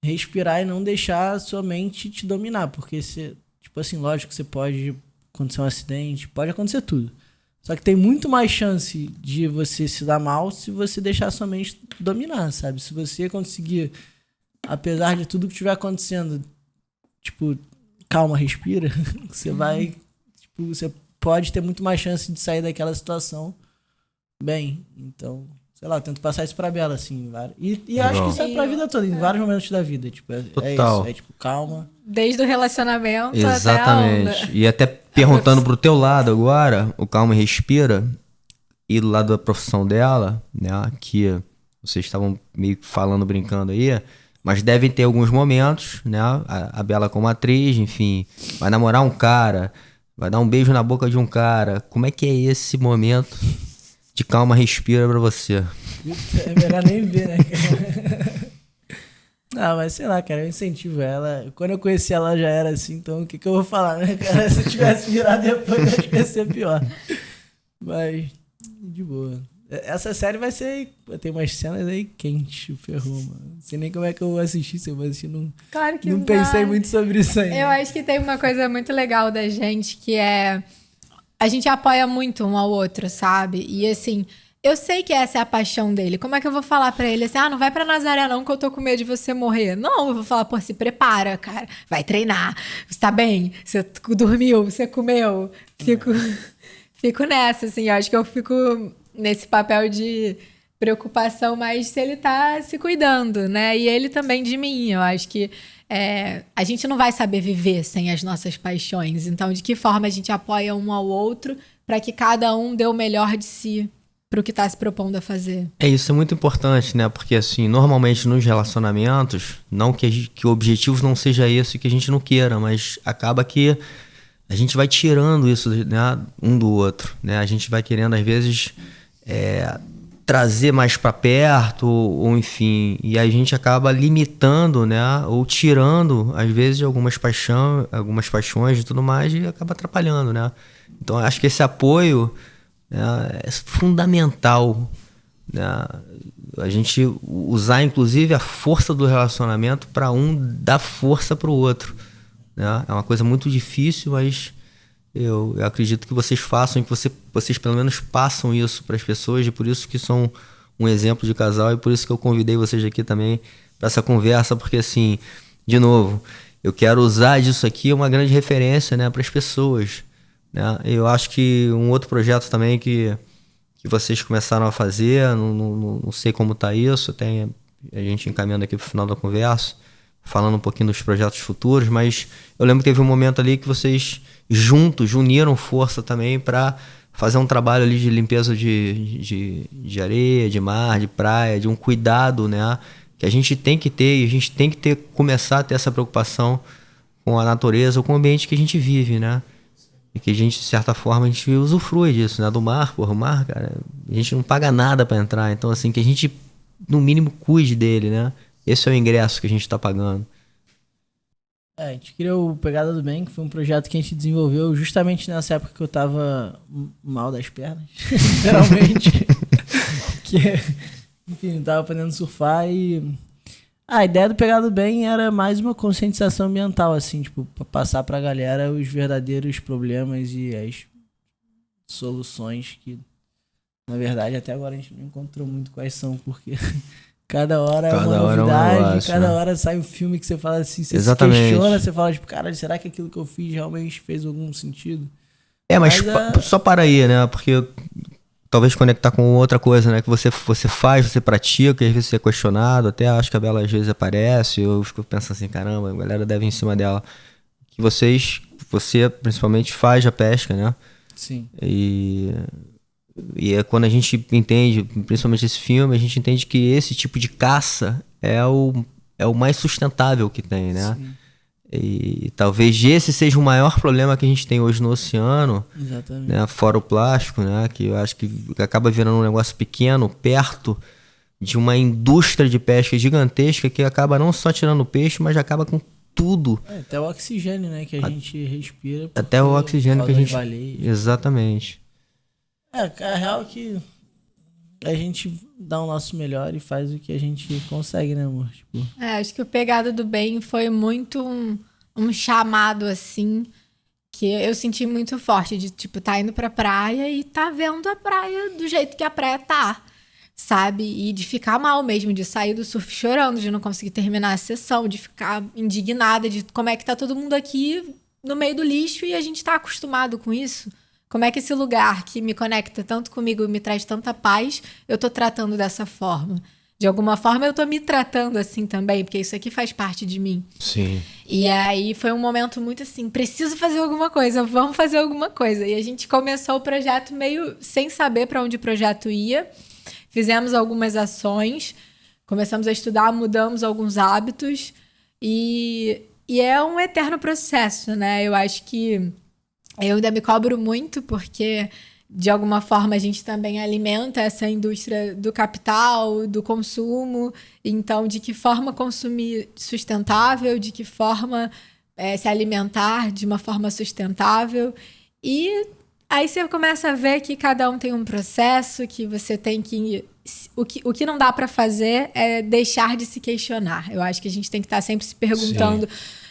respirar e não deixar a sua mente te dominar. Porque você, tipo assim, lógico que você pode acontecer um acidente, pode acontecer tudo. Só que tem muito mais chance de você se dar mal se você deixar a sua mente dominar, sabe? Se você conseguir, apesar de tudo que estiver acontecendo, tipo, calma, respira, você vai, tipo, você pode ter muito mais chance de sair daquela situação bem. Então, sei lá, eu tento passar isso pra Bela, assim, e acho que isso é pra vida toda, em vários momentos da vida, tipo, é isso, é tipo, calma. Desde o relacionamento Exatamente. até a onda. E até perguntando pro teu lado agora, o calma e respira, e do lado da profissão dela, né, que vocês estavam meio que falando, brincando aí, mas devem ter alguns momentos, né, a Bela como atriz, enfim, vai namorar um cara, vai dar um beijo na boca de um cara, como é que é esse momento de calma, respira pra você? É melhor nem ver, né, cara? Não, mas sei lá, cara, eu incentivo ela. Quando eu conheci ela já era assim, então o que eu vou falar, né, cara? Se eu tivesse virado depois, acho que ia ser pior. Mas, de boa. Essa série vai ser... Tem umas cenas aí quentes, ferrou, mano. Não sei nem como é que eu vou assistir, se eu vou assistir, não... Claro que não pensei muito sobre isso ainda. Eu acho que tem uma coisa muito legal da gente, que é... A gente apoia muito um ao outro, sabe? E assim... Eu sei que essa é a paixão dele. Como é que eu vou falar pra ele assim, não vai pra Nazaré não, que eu tô com medo de você morrer. Não, eu vou falar, pô, se prepara, cara. Vai treinar. Você tá bem? Você dormiu? Você comeu? Fico nessa, assim. Eu acho que eu fico nesse papel de preocupação mais se ele tá se cuidando, né? E ele também de mim. Eu acho que a gente não vai saber viver sem as nossas paixões. Então, de que forma a gente apoia um ao outro pra que cada um dê o melhor de si pro que tá se propondo a fazer. Isso é muito importante, né? Porque, assim, normalmente nos relacionamentos, não que o objetivo não seja esse, que a gente não queira, mas acaba que a gente vai tirando isso, né, um do outro, né? A gente vai querendo, às vezes, trazer mais para perto, ou enfim, e a gente acaba limitando, né? Ou tirando, às vezes, algumas paixões e tudo mais, e acaba atrapalhando, né? Então, acho que esse apoio... é fundamental, né? A gente usar inclusive a força do relacionamento para um dar força para o outro, né? É uma coisa muito difícil, mas eu acredito que vocês façam, que vocês pelo menos passam isso para as pessoas, e por isso que são um exemplo de casal, e por isso que eu convidei vocês aqui também para essa conversa, porque assim, de novo, eu quero usar disso aqui uma grande referência, né, para as pessoas. Eu acho que um outro projeto também que vocês começaram a fazer, não sei como está isso, tem a gente encaminhando aqui para o final da conversa, falando um pouquinho dos projetos futuros, mas eu lembro que teve um momento ali que vocês juntos uniram força também para fazer um trabalho ali de limpeza de areia, de mar, de praia, de um cuidado, né, que a gente tem que ter, e a gente tem que começar a ter essa preocupação com a natureza, com o ambiente que a gente vive, né? E que a gente, de certa forma, a gente usufrui disso, né? Do mar, o mar, cara, a gente não paga nada para entrar. Então, assim, que a gente, no mínimo, cuide dele, né? Esse é o ingresso que a gente tá pagando. A gente criou o Pegada do Bem, que foi um projeto que a gente desenvolveu justamente nessa época que eu tava mal das pernas, literalmente. Enfim, eu tava aprendendo a surfar e... A ideia do Pegado Bem era mais uma conscientização ambiental, assim, tipo, pra passar pra galera os verdadeiros problemas e as soluções que, na verdade, até agora a gente não encontrou muito quais são, porque cada hora é uma novidade, cada hora sai um filme que você fala assim, você Exatamente. se questiona, você fala, tipo, caralho, será que aquilo que eu fiz realmente fez algum sentido? Mas só para aí, né? Porque... talvez conectar com outra coisa, né? Que você faz, você pratica, e às vezes você é questionado. Até acho que a Bela às vezes aparece. Eu fico pensando assim, caramba, a galera deve ir em cima dela. Que você principalmente faz a pesca, né? Sim. E é quando a gente entende, principalmente esse filme, a gente entende que esse tipo de caça é o mais sustentável que tem, né? Sim. E talvez esse seja o maior problema que a gente tem hoje no oceano, Exatamente. né? Fora o plástico, né? Que eu acho que acaba virando um negócio pequeno, perto de uma indústria de pesca gigantesca que acaba não só tirando peixe, mas acaba com tudo. Até o oxigênio, né, que a gente respira. Até o oxigênio que a gente... Baleias. Exatamente. A real é que a gente dá o nosso melhor e faz o que a gente consegue, né, amor? Tipo... acho que o Pegada do Bem foi muito um chamado, assim, que eu senti muito forte, de, tipo, tá indo pra praia e tá vendo a praia do jeito que a praia tá, sabe? E de ficar mal mesmo, de sair do surf chorando, de não conseguir terminar a sessão, de ficar indignada de como é que tá todo mundo aqui no meio do lixo e a gente tá acostumado com isso. Como é que esse lugar que me conecta tanto comigo e me traz tanta paz, eu tô tratando dessa forma? De alguma forma eu tô me tratando assim também, porque isso aqui faz parte de mim. Sim. E aí foi um momento muito assim, preciso fazer alguma coisa, vamos fazer alguma coisa. E a gente começou o projeto meio sem saber para onde o projeto ia. Fizemos algumas ações, começamos a estudar, mudamos alguns hábitos. E é um eterno processo, né? Eu acho que eu ainda me cobro muito porque, de alguma forma, a gente também alimenta essa indústria do capital, do consumo. Então, de que forma consumir sustentável, de que forma se alimentar de uma forma sustentável. E aí você começa a ver que cada um tem um processo, que você tem que... O que não dá para fazer é deixar de se questionar. Eu acho que a gente tem que estar sempre se perguntando...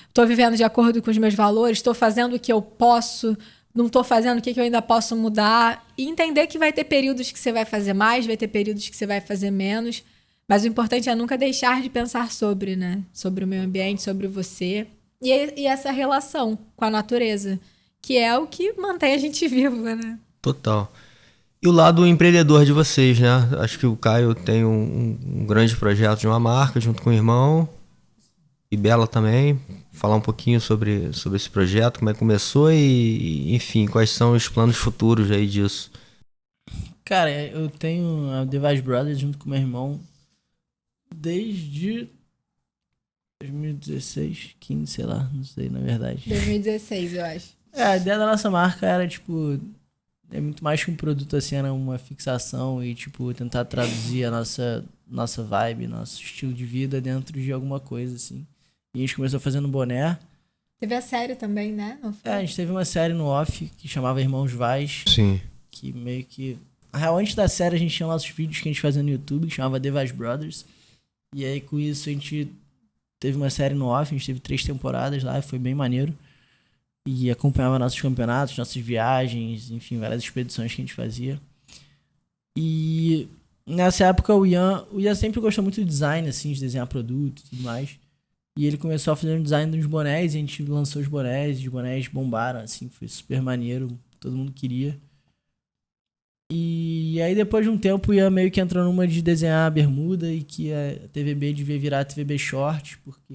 Estou vivendo de acordo com os meus valores, estou fazendo o que eu posso, não estou fazendo o que eu ainda posso mudar. E entender que vai ter períodos que você vai fazer mais, vai ter períodos que você vai fazer menos. Mas o importante é nunca deixar de pensar sobre, né? Sobre o meio ambiente, sobre você. E essa relação com a natureza, que é o que mantém a gente viva, né? Total. E o lado empreendedor de vocês, né? Acho que o Caio tem um grande projeto de uma marca junto com o irmão. E Bela também. Falar um pouquinho sobre esse projeto, como é que começou e, enfim, quais são os planos futuros aí disso. Cara, eu tenho a Device Brothers junto com meu irmão desde 2016, 15, sei lá, não sei, na verdade. 2016, eu acho. A ideia da nossa marca era, tipo, é muito mais que um produto, assim, era uma fixação e, tipo, tentar traduzir a nossa vibe, nosso estilo de vida dentro de alguma coisa, assim. E a gente começou fazendo boné. Teve a série também, né? A gente teve uma série no off que chamava Irmãos Vaz. Sim. Que meio que... Na real, antes da série a gente tinha nossos vídeos que a gente fazia no YouTube, que chamava The Vaz Brothers. E aí com isso a gente teve uma série no off, a gente teve 3 temporadas lá, foi bem maneiro. E acompanhava nossos campeonatos, nossas viagens, enfim, várias expedições que a gente fazia. E nessa época o Ian sempre gostou muito de design, assim, de desenhar produto e tudo mais. E ele começou a fazer um design dos bonés, e a gente lançou os bonés bombaram, assim, foi super maneiro, todo mundo queria. E aí depois de um tempo o Ian meio que entrou numa de desenhar a bermuda e que a TVB devia virar a TVB Short, porque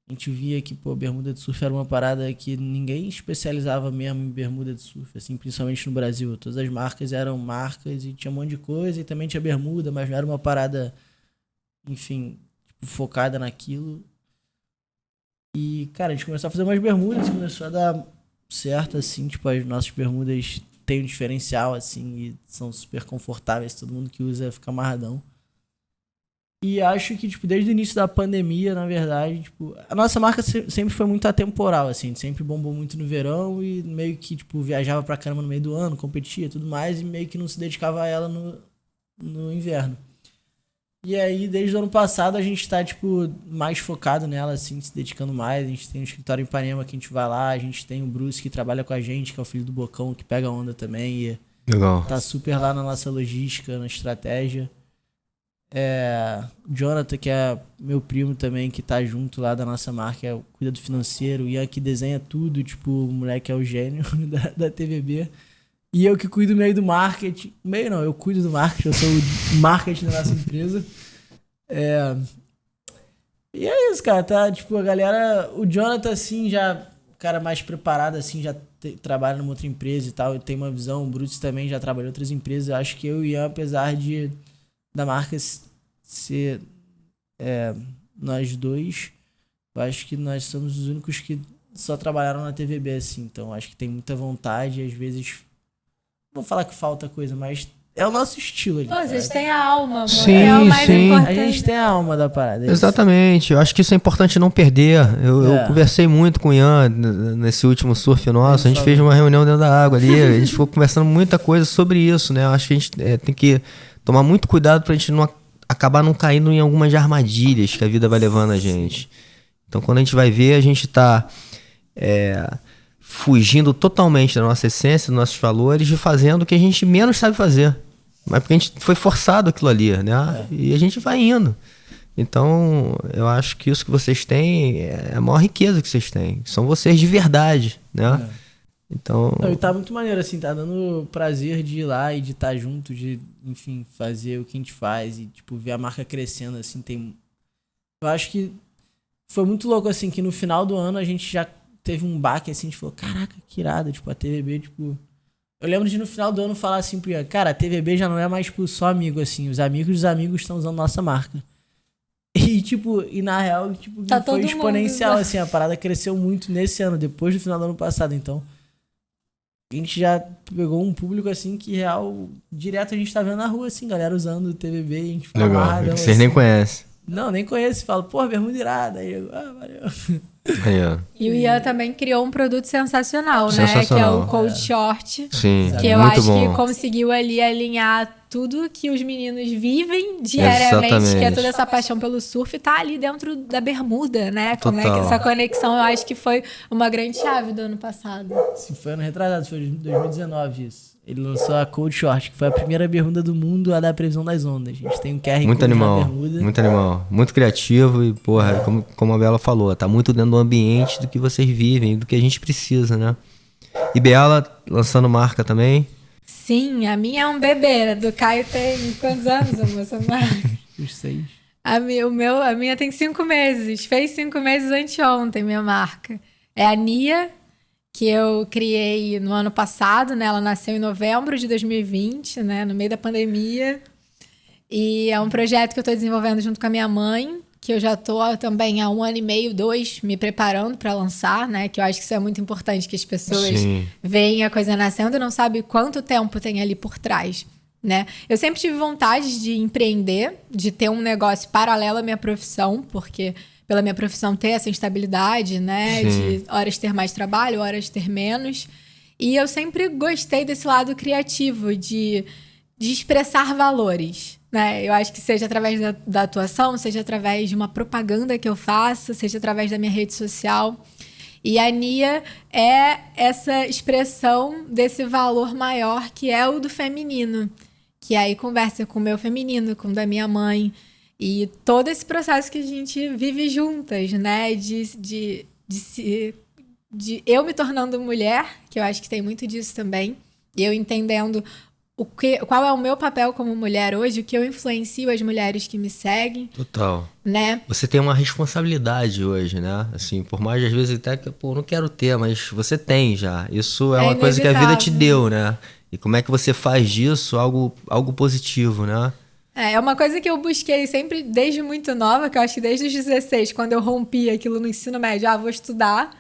a gente via que, pô, bermuda de surf era uma parada que ninguém especializava mesmo em bermuda de surf, assim, principalmente no Brasil. Todas as marcas eram marcas e tinha um monte de coisa, e também tinha bermuda, mas não era uma parada, enfim, tipo, focada naquilo. E, cara, a gente começou a fazer umas bermudas, começou a dar certo, assim, tipo, as nossas bermudas têm um diferencial, assim, e são super confortáveis, todo mundo que usa fica amarradão. E acho que, tipo, desde o início da pandemia, na verdade, tipo, a nossa marca sempre foi muito atemporal, assim, sempre bombou muito no verão e meio que, tipo, viajava pra caramba no meio do ano, competia e tudo mais, e meio que não se dedicava a ela no inverno. E aí, desde o ano passado, a gente tá, tipo, mais focado nela, assim, se dedicando mais. A gente tem um escritório em Ipanema que a gente vai lá, a gente tem o Bruce que trabalha com a gente, que é o filho do Bocão, que pega onda também e Legal. Tá super lá na nossa logística, na estratégia. O Jonathan, que é meu primo também, que tá junto lá da nossa marca, cuida do financeiro. O Ian que desenha tudo, tipo, o moleque é o gênio da TVB. E eu que cuido meio do marketing. Meio não, eu cuido do marketing, eu sou o marketing da nossa empresa. E é isso, cara, tá? Tipo, a galera... O Jonathan, assim, já... O cara mais preparado, assim, já trabalha numa outra empresa e tal, e tem uma visão. O Bruce também já trabalhou em outras empresas. Eu acho que eu e o Ian, apesar da marca ser nós dois, Eu acho que nós somos os únicos que só trabalharam na TVB, assim. Então, acho que tem muita vontade e às vezes... Não vou falar que falta coisa, mas é o nosso estilo ali. Pô, vocês têm a alma, amor. Sim, é o mais sim. A importante. gente tem a alma da parada. é isso. Exatamente, eu acho que isso é importante não perder. Eu conversei muito com o Ian nesse último surf nosso. A gente fez uma reunião dentro da água ali. A gente ficou conversando muita coisa sobre isso, né? Eu acho que a gente tem que tomar muito cuidado pra gente não acabar não caindo em algumas armadilhas que a vida vai levando a gente. Então, quando a gente vai ver, a gente tá fugindo totalmente da nossa essência, dos nossos valores e fazendo o que a gente menos sabe fazer. Mas porque a gente foi forçado aquilo ali, né? E a gente vai indo. Então, eu acho que isso que vocês têm é a maior riqueza que vocês têm. São vocês de verdade, né? Então... Não, e tá muito maneiro, assim, tá dando prazer de ir lá e de estar junto, de, enfim, fazer o que a gente faz e, tipo, ver a marca crescendo, assim, tem... Eu acho que foi muito louco, assim, que no final do ano a gente já teve um baque, assim, a gente falou, caraca, que irado, tipo, a TVB, tipo... Eu lembro de no final do ano falar assim pro Ian, cara, a TVB já não é mais, tipo, só amigo, assim, os amigos dos amigos estão usando nossa marca. E, tipo, e na real, tipo, Tá foi todo exponencial, mundo. assim, a parada cresceu muito nesse ano, depois do final do ano passado, então... A gente já pegou um público, assim, que real, direto a gente tá vendo na rua, assim, galera usando o TVB, a gente fica Legal, amarradão, que vocês assim. nem conhecem. Não, nem conheço, falo, pô, bermuda irada, aí eu, valeu. Aí, ó. E o Ian também criou um produto sensacional, né? Sensacional. Que é o Cold Short. Sim, Que eu muito acho bom. que conseguiu ali alinhar tudo que os meninos vivem diariamente, Exatamente. que é toda essa paixão pelo surf, tá ali dentro da bermuda, né? Como é que Total. essa conexão, eu acho que foi uma grande chave do ano passado. Se foi ano retrasado, foi em 2019 isso. Ele lançou a Cold Short, que foi a primeira bermuda do mundo a dar previsão das ondas. A gente tem um QR Muito Code na animal, bermuda. muito animal. Muito criativo e, porra, como a Bela falou, tá muito dentro do ambiente do que vocês vivem, do que a gente precisa, né? E Bela lançando marca também. Sim, a minha é um bebê. A do Caio tem quantos anos, amor? Essa marca? Os 6. A minha tem 5 meses. Fez 5 meses anteontem, minha marca. É a Nia, que eu criei no ano passado, né? Ela nasceu em novembro de 2020, né? No meio da pandemia. E é um projeto que eu estou desenvolvendo junto com a minha mãe, que eu já estou também há 1 ano e meio, 2, me preparando para lançar, né? Que eu acho que isso é muito importante, que as pessoas Sim. veem a coisa nascendo e não sabem quanto tempo tem ali por trás, né? Eu sempre tive vontade de empreender, de ter um negócio paralelo à minha profissão, porque pela minha profissão ter essa instabilidade, né? Sim. De horas ter mais trabalho, horas ter menos. E eu sempre gostei desse lado criativo, de expressar valores, né? Eu acho que seja através da atuação, seja através de uma propaganda que eu faça, seja através da minha rede social. E a Nia é essa expressão desse valor maior que é o do feminino, que aí conversa com o meu feminino, com o da minha mãe, e todo esse processo que a gente vive juntas, né? De eu me tornando mulher, que eu acho que tem muito disso também, e eu entendendo qual é o meu papel como mulher hoje, o que eu influencio as mulheres que me seguem, Total. né? Você tem uma responsabilidade hoje, né? Assim, por mais às vezes até que, pô, não quero ter, mas você tem já. Isso é uma coisa que a vida te deu, né? E como é que você faz disso algo positivo, né? É uma coisa que eu busquei sempre desde muito nova, que eu acho que desde os 16, quando eu rompi aquilo no ensino médio, vou estudar,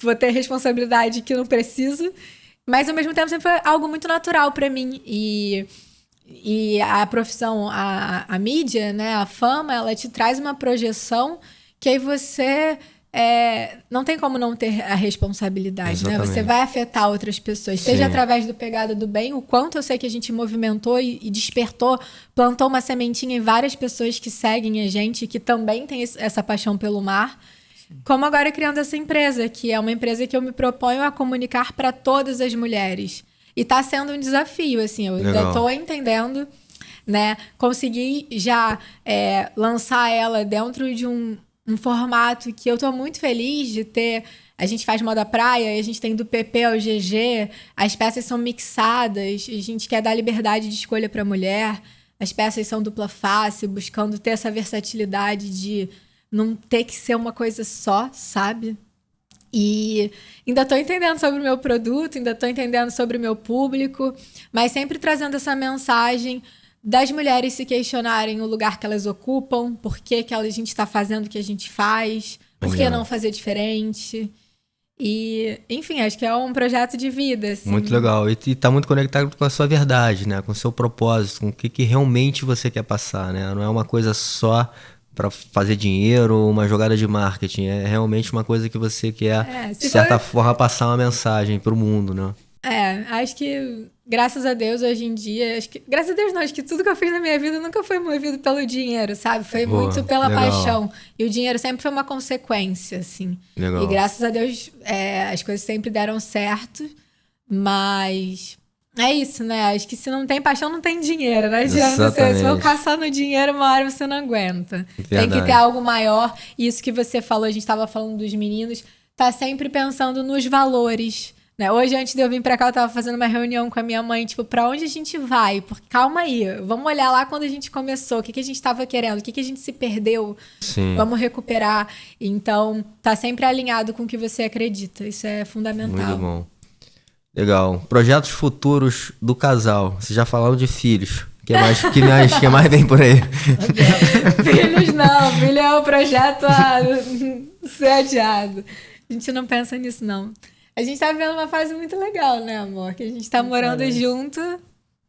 vou ter responsabilidade que não preciso, mas ao mesmo tempo sempre foi algo muito natural pra mim. E a profissão, a mídia, né, a fama, ela te traz uma projeção que aí você não tem como não ter a responsabilidade, né? Você vai afetar outras pessoas, seja através do Pegada do Bem, o quanto eu sei que a gente movimentou e despertou, plantou uma sementinha em várias pessoas que seguem a gente, que também tem essa paixão pelo mar. Como agora criando essa empresa, que é uma empresa que eu me proponho a comunicar para todas as mulheres. E tá sendo um desafio, assim, eu ainda tô entendendo, né? Consegui já lançar ela dentro de um formato que eu tô muito feliz de ter. A gente faz moda praia, a gente tem do PP ao GG, as peças são mixadas, a gente quer dar liberdade de escolha para a mulher, as peças são dupla face, buscando ter essa versatilidade de não ter que ser uma coisa só, sabe? E ainda tô entendendo sobre o meu produto, ainda tô entendendo sobre o meu público, mas sempre trazendo essa mensagem das mulheres se questionarem o lugar que elas ocupam, por que a gente está fazendo o que a gente faz, Por que não fazer diferente? E, enfim, acho que é um projeto de vida, assim. Muito legal. E tá muito conectado com a sua verdade, né? Com o seu propósito, com o que realmente você quer passar, né? Não é uma coisa só para fazer dinheiro ou uma jogada de marketing. É realmente uma coisa que você quer, de certa forma, passar uma mensagem pro mundo, né? Acho que, graças a Deus, hoje em dia... graças a Deus não, acho que tudo que eu fiz na minha vida nunca foi movido pelo dinheiro, sabe? Foi muito pela paixão. E o dinheiro sempre foi uma consequência, assim. Legal. E graças a Deus, as coisas sempre deram certo. Mas... é isso, né? Acho que se não tem paixão, não tem dinheiro. Não adianta você. Se for caçar no dinheiro, uma hora você não aguenta. Verdade. Tem que ter algo maior. E isso que você falou, a gente estava falando dos meninos, tá sempre pensando nos valores. Né? Hoje, antes de eu vir pra cá, eu tava fazendo uma reunião com a minha mãe, tipo, pra onde a gente vai? Porque, calma aí, vamos olhar lá quando a gente começou, o que a gente tava querendo, o que a gente se perdeu, Sim. Vamos recuperar. Então, tá sempre alinhado com o que você acredita, isso é fundamental. Muito bom. Legal. Projetos futuros do casal, vocês já falaram de filhos, o que mais vem por aí? Filhos não, filho é um projeto a ser adiado. A gente não pensa nisso, não. A gente tá vivendo uma fase muito legal, né, amor? Que a gente tá morando junto.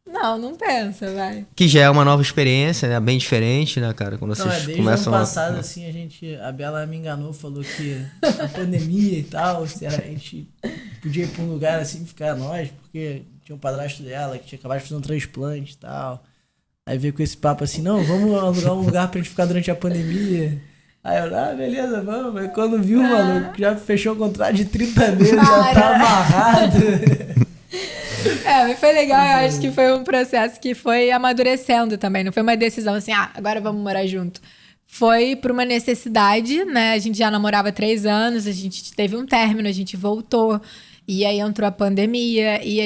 Não pensa, vai. Que já é uma nova experiência, né? Bem diferente, né, cara? Quando vocês desde começam o ano passado, assim, a Bela me enganou, falou que a pandemia e tal, se a gente podia ir pra um lugar assim, ficar nós, porque tinha um padrasto dela que tinha acabado de fazer um transplante e tal. Aí veio com esse papo assim, não, vamos alugar um lugar pra gente ficar durante a pandemia. Aí eu, beleza, vamos. Aí quando viu, mano, já fechou o contrato de 30 meses, já tá amarrado. Mas foi legal, eu acho que foi um processo que foi amadurecendo também. Não foi uma decisão assim, agora vamos morar junto. Foi por uma necessidade, né? A gente já namorava 3 anos, a gente teve um término, a gente voltou. E aí entrou a pandemia e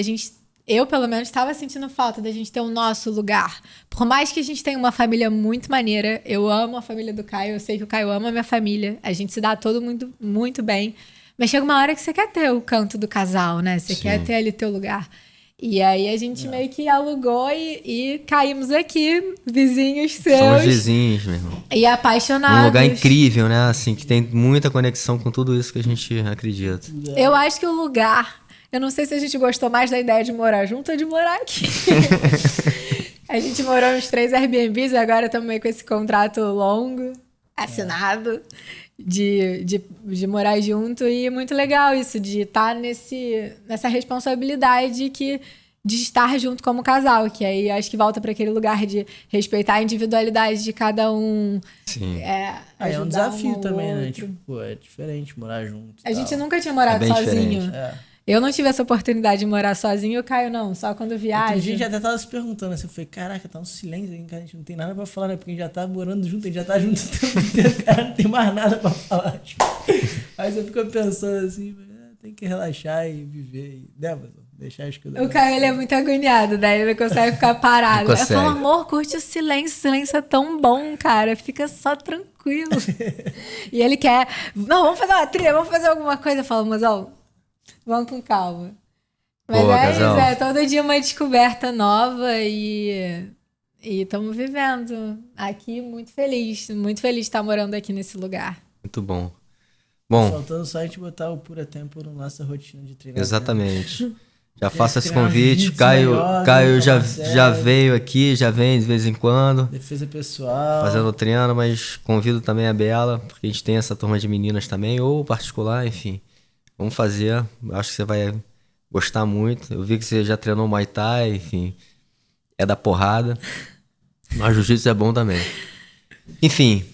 eu, pelo menos, estava sentindo falta da gente ter o nosso lugar. Por mais que a gente tenha uma família muito maneira, eu amo a família do Caio, eu sei que o Caio ama a minha família, a gente se dá todo muito, muito bem. Mas chega uma hora que você quer ter o canto do casal, né? Você quer ter ali teu lugar. E aí a gente meio que alugou e caímos aqui, vizinhos seus. Somos vizinhos, meu irmão. E apaixonados. Um lugar incrível, né? Assim, que tem muita conexão com tudo isso que a gente acredita. Eu acho que o lugar... Eu não sei se a gente gostou mais da ideia de morar junto ou de morar aqui. A gente morou nos 3 Airbnbs e agora estamos aí com esse contrato longo, assinado, de morar junto. E muito legal isso, de estar nessa responsabilidade de estar junto como casal. Que aí acho que volta para aquele lugar de respeitar a individualidade de cada um. Sim. É um desafio também, né? Tipo, é diferente morar junto. A gente nunca tinha morado sozinho. Eu não tive essa oportunidade de morar sozinho, o Caio não, só quando viaja. A gente até tava se perguntando assim, eu falei, caraca, tá um silêncio aí, cara, a gente não tem nada pra falar, né? Porque a gente já tá morando junto, a gente já tá junto o tempo inteiro, cara, não tem mais nada pra falar. Tipo. Aí você fica pensando assim, tem que relaxar e viver, né, mano? Deixar as coisas. O Caio, ele é muito agoniado, né? Ele não consegue ficar parado. Eu falo, amor, curte o silêncio é tão bom, cara, fica só tranquilo. E ele quer, não, vamos fazer uma trilha, vamos fazer alguma coisa. Eu falo, mozão, vamos com calma. Mas isso, todo dia uma descoberta nova e estamos vivendo aqui muito feliz de estar morando aqui nesse lugar. Muito bom. Faltando só a gente botar o Pura Tempo na nossa rotina de treinamento. Exatamente. Já faço esse convite. Caio já veio aqui, já vem de vez em quando. Defesa pessoal. Fazendo treino, mas convido também a Bela, porque a gente tem essa turma de meninas também, ou particular, enfim. Vamos fazer, acho que você vai gostar muito. Eu vi que você já treinou Muay Thai, enfim, é da porrada. Mas Jiu-Jitsu é bom também. Enfim,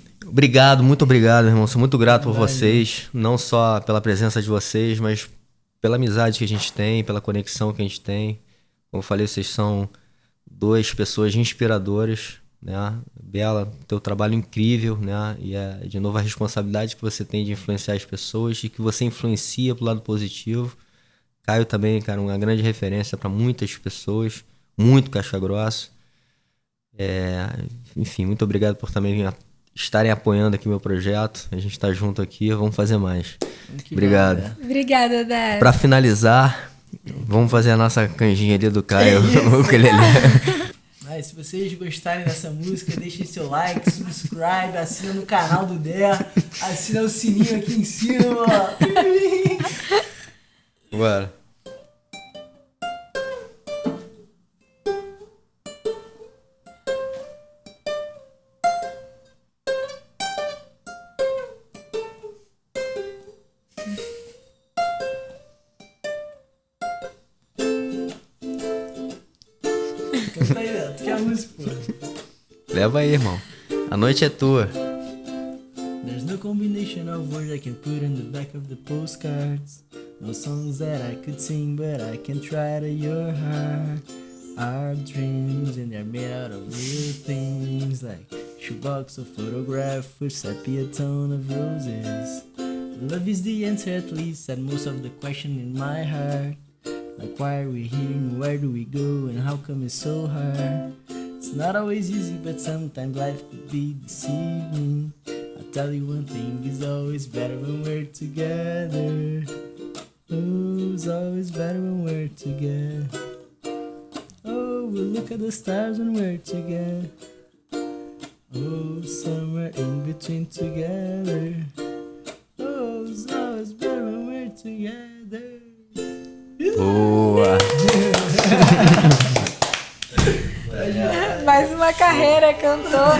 muito obrigado, irmão. Sou muito grato por vocês, não só pela presença de vocês, mas pela amizade que a gente tem, pela conexão que a gente tem. Como eu falei, vocês são 2 pessoas inspiradoras, né? Bela, teu trabalho incrível, né? E de novo a responsabilidade que você tem de influenciar as pessoas e que você influencia pro lado positivo. Caio também, cara, uma grande referência para muitas pessoas, muito casca grossa. Enfim, muito obrigado por também estarem apoiando aqui meu projeto. A gente tá junto aqui, vamos fazer mais. Obrigado. Obrigada, Débora. Para finalizar, vamos fazer a nossa canjinha ali do Caio. O ukulele. Aí, se vocês gostarem dessa música, deixem seu like, subscribe, assina no canal do Der, assina o sininho aqui em cima, ó. Bora. Canta aí, Neto, que é a música, pô. Leva aí, irmão. A noite é tua. There's no combination of words I can put in the back of the postcards. No songs that I could sing, but I can try to your heart. Our dreams, and they're made out of little things like shoebox or photograph with sepia tone of roses. Love is the answer, at least, at most of the question in my heart. Like, why are we here and where do we go and how come it's so hard? It's not always easy, but sometimes life could be deceiving. I'll tell you one thing, it's always better when we're together. Oh, it's always better when we're together. Oh, we'll look at the stars when we're together. Oh, somewhere in between together. Oh, it's always better when we're together. Boa. Mais uma carreira, cantor.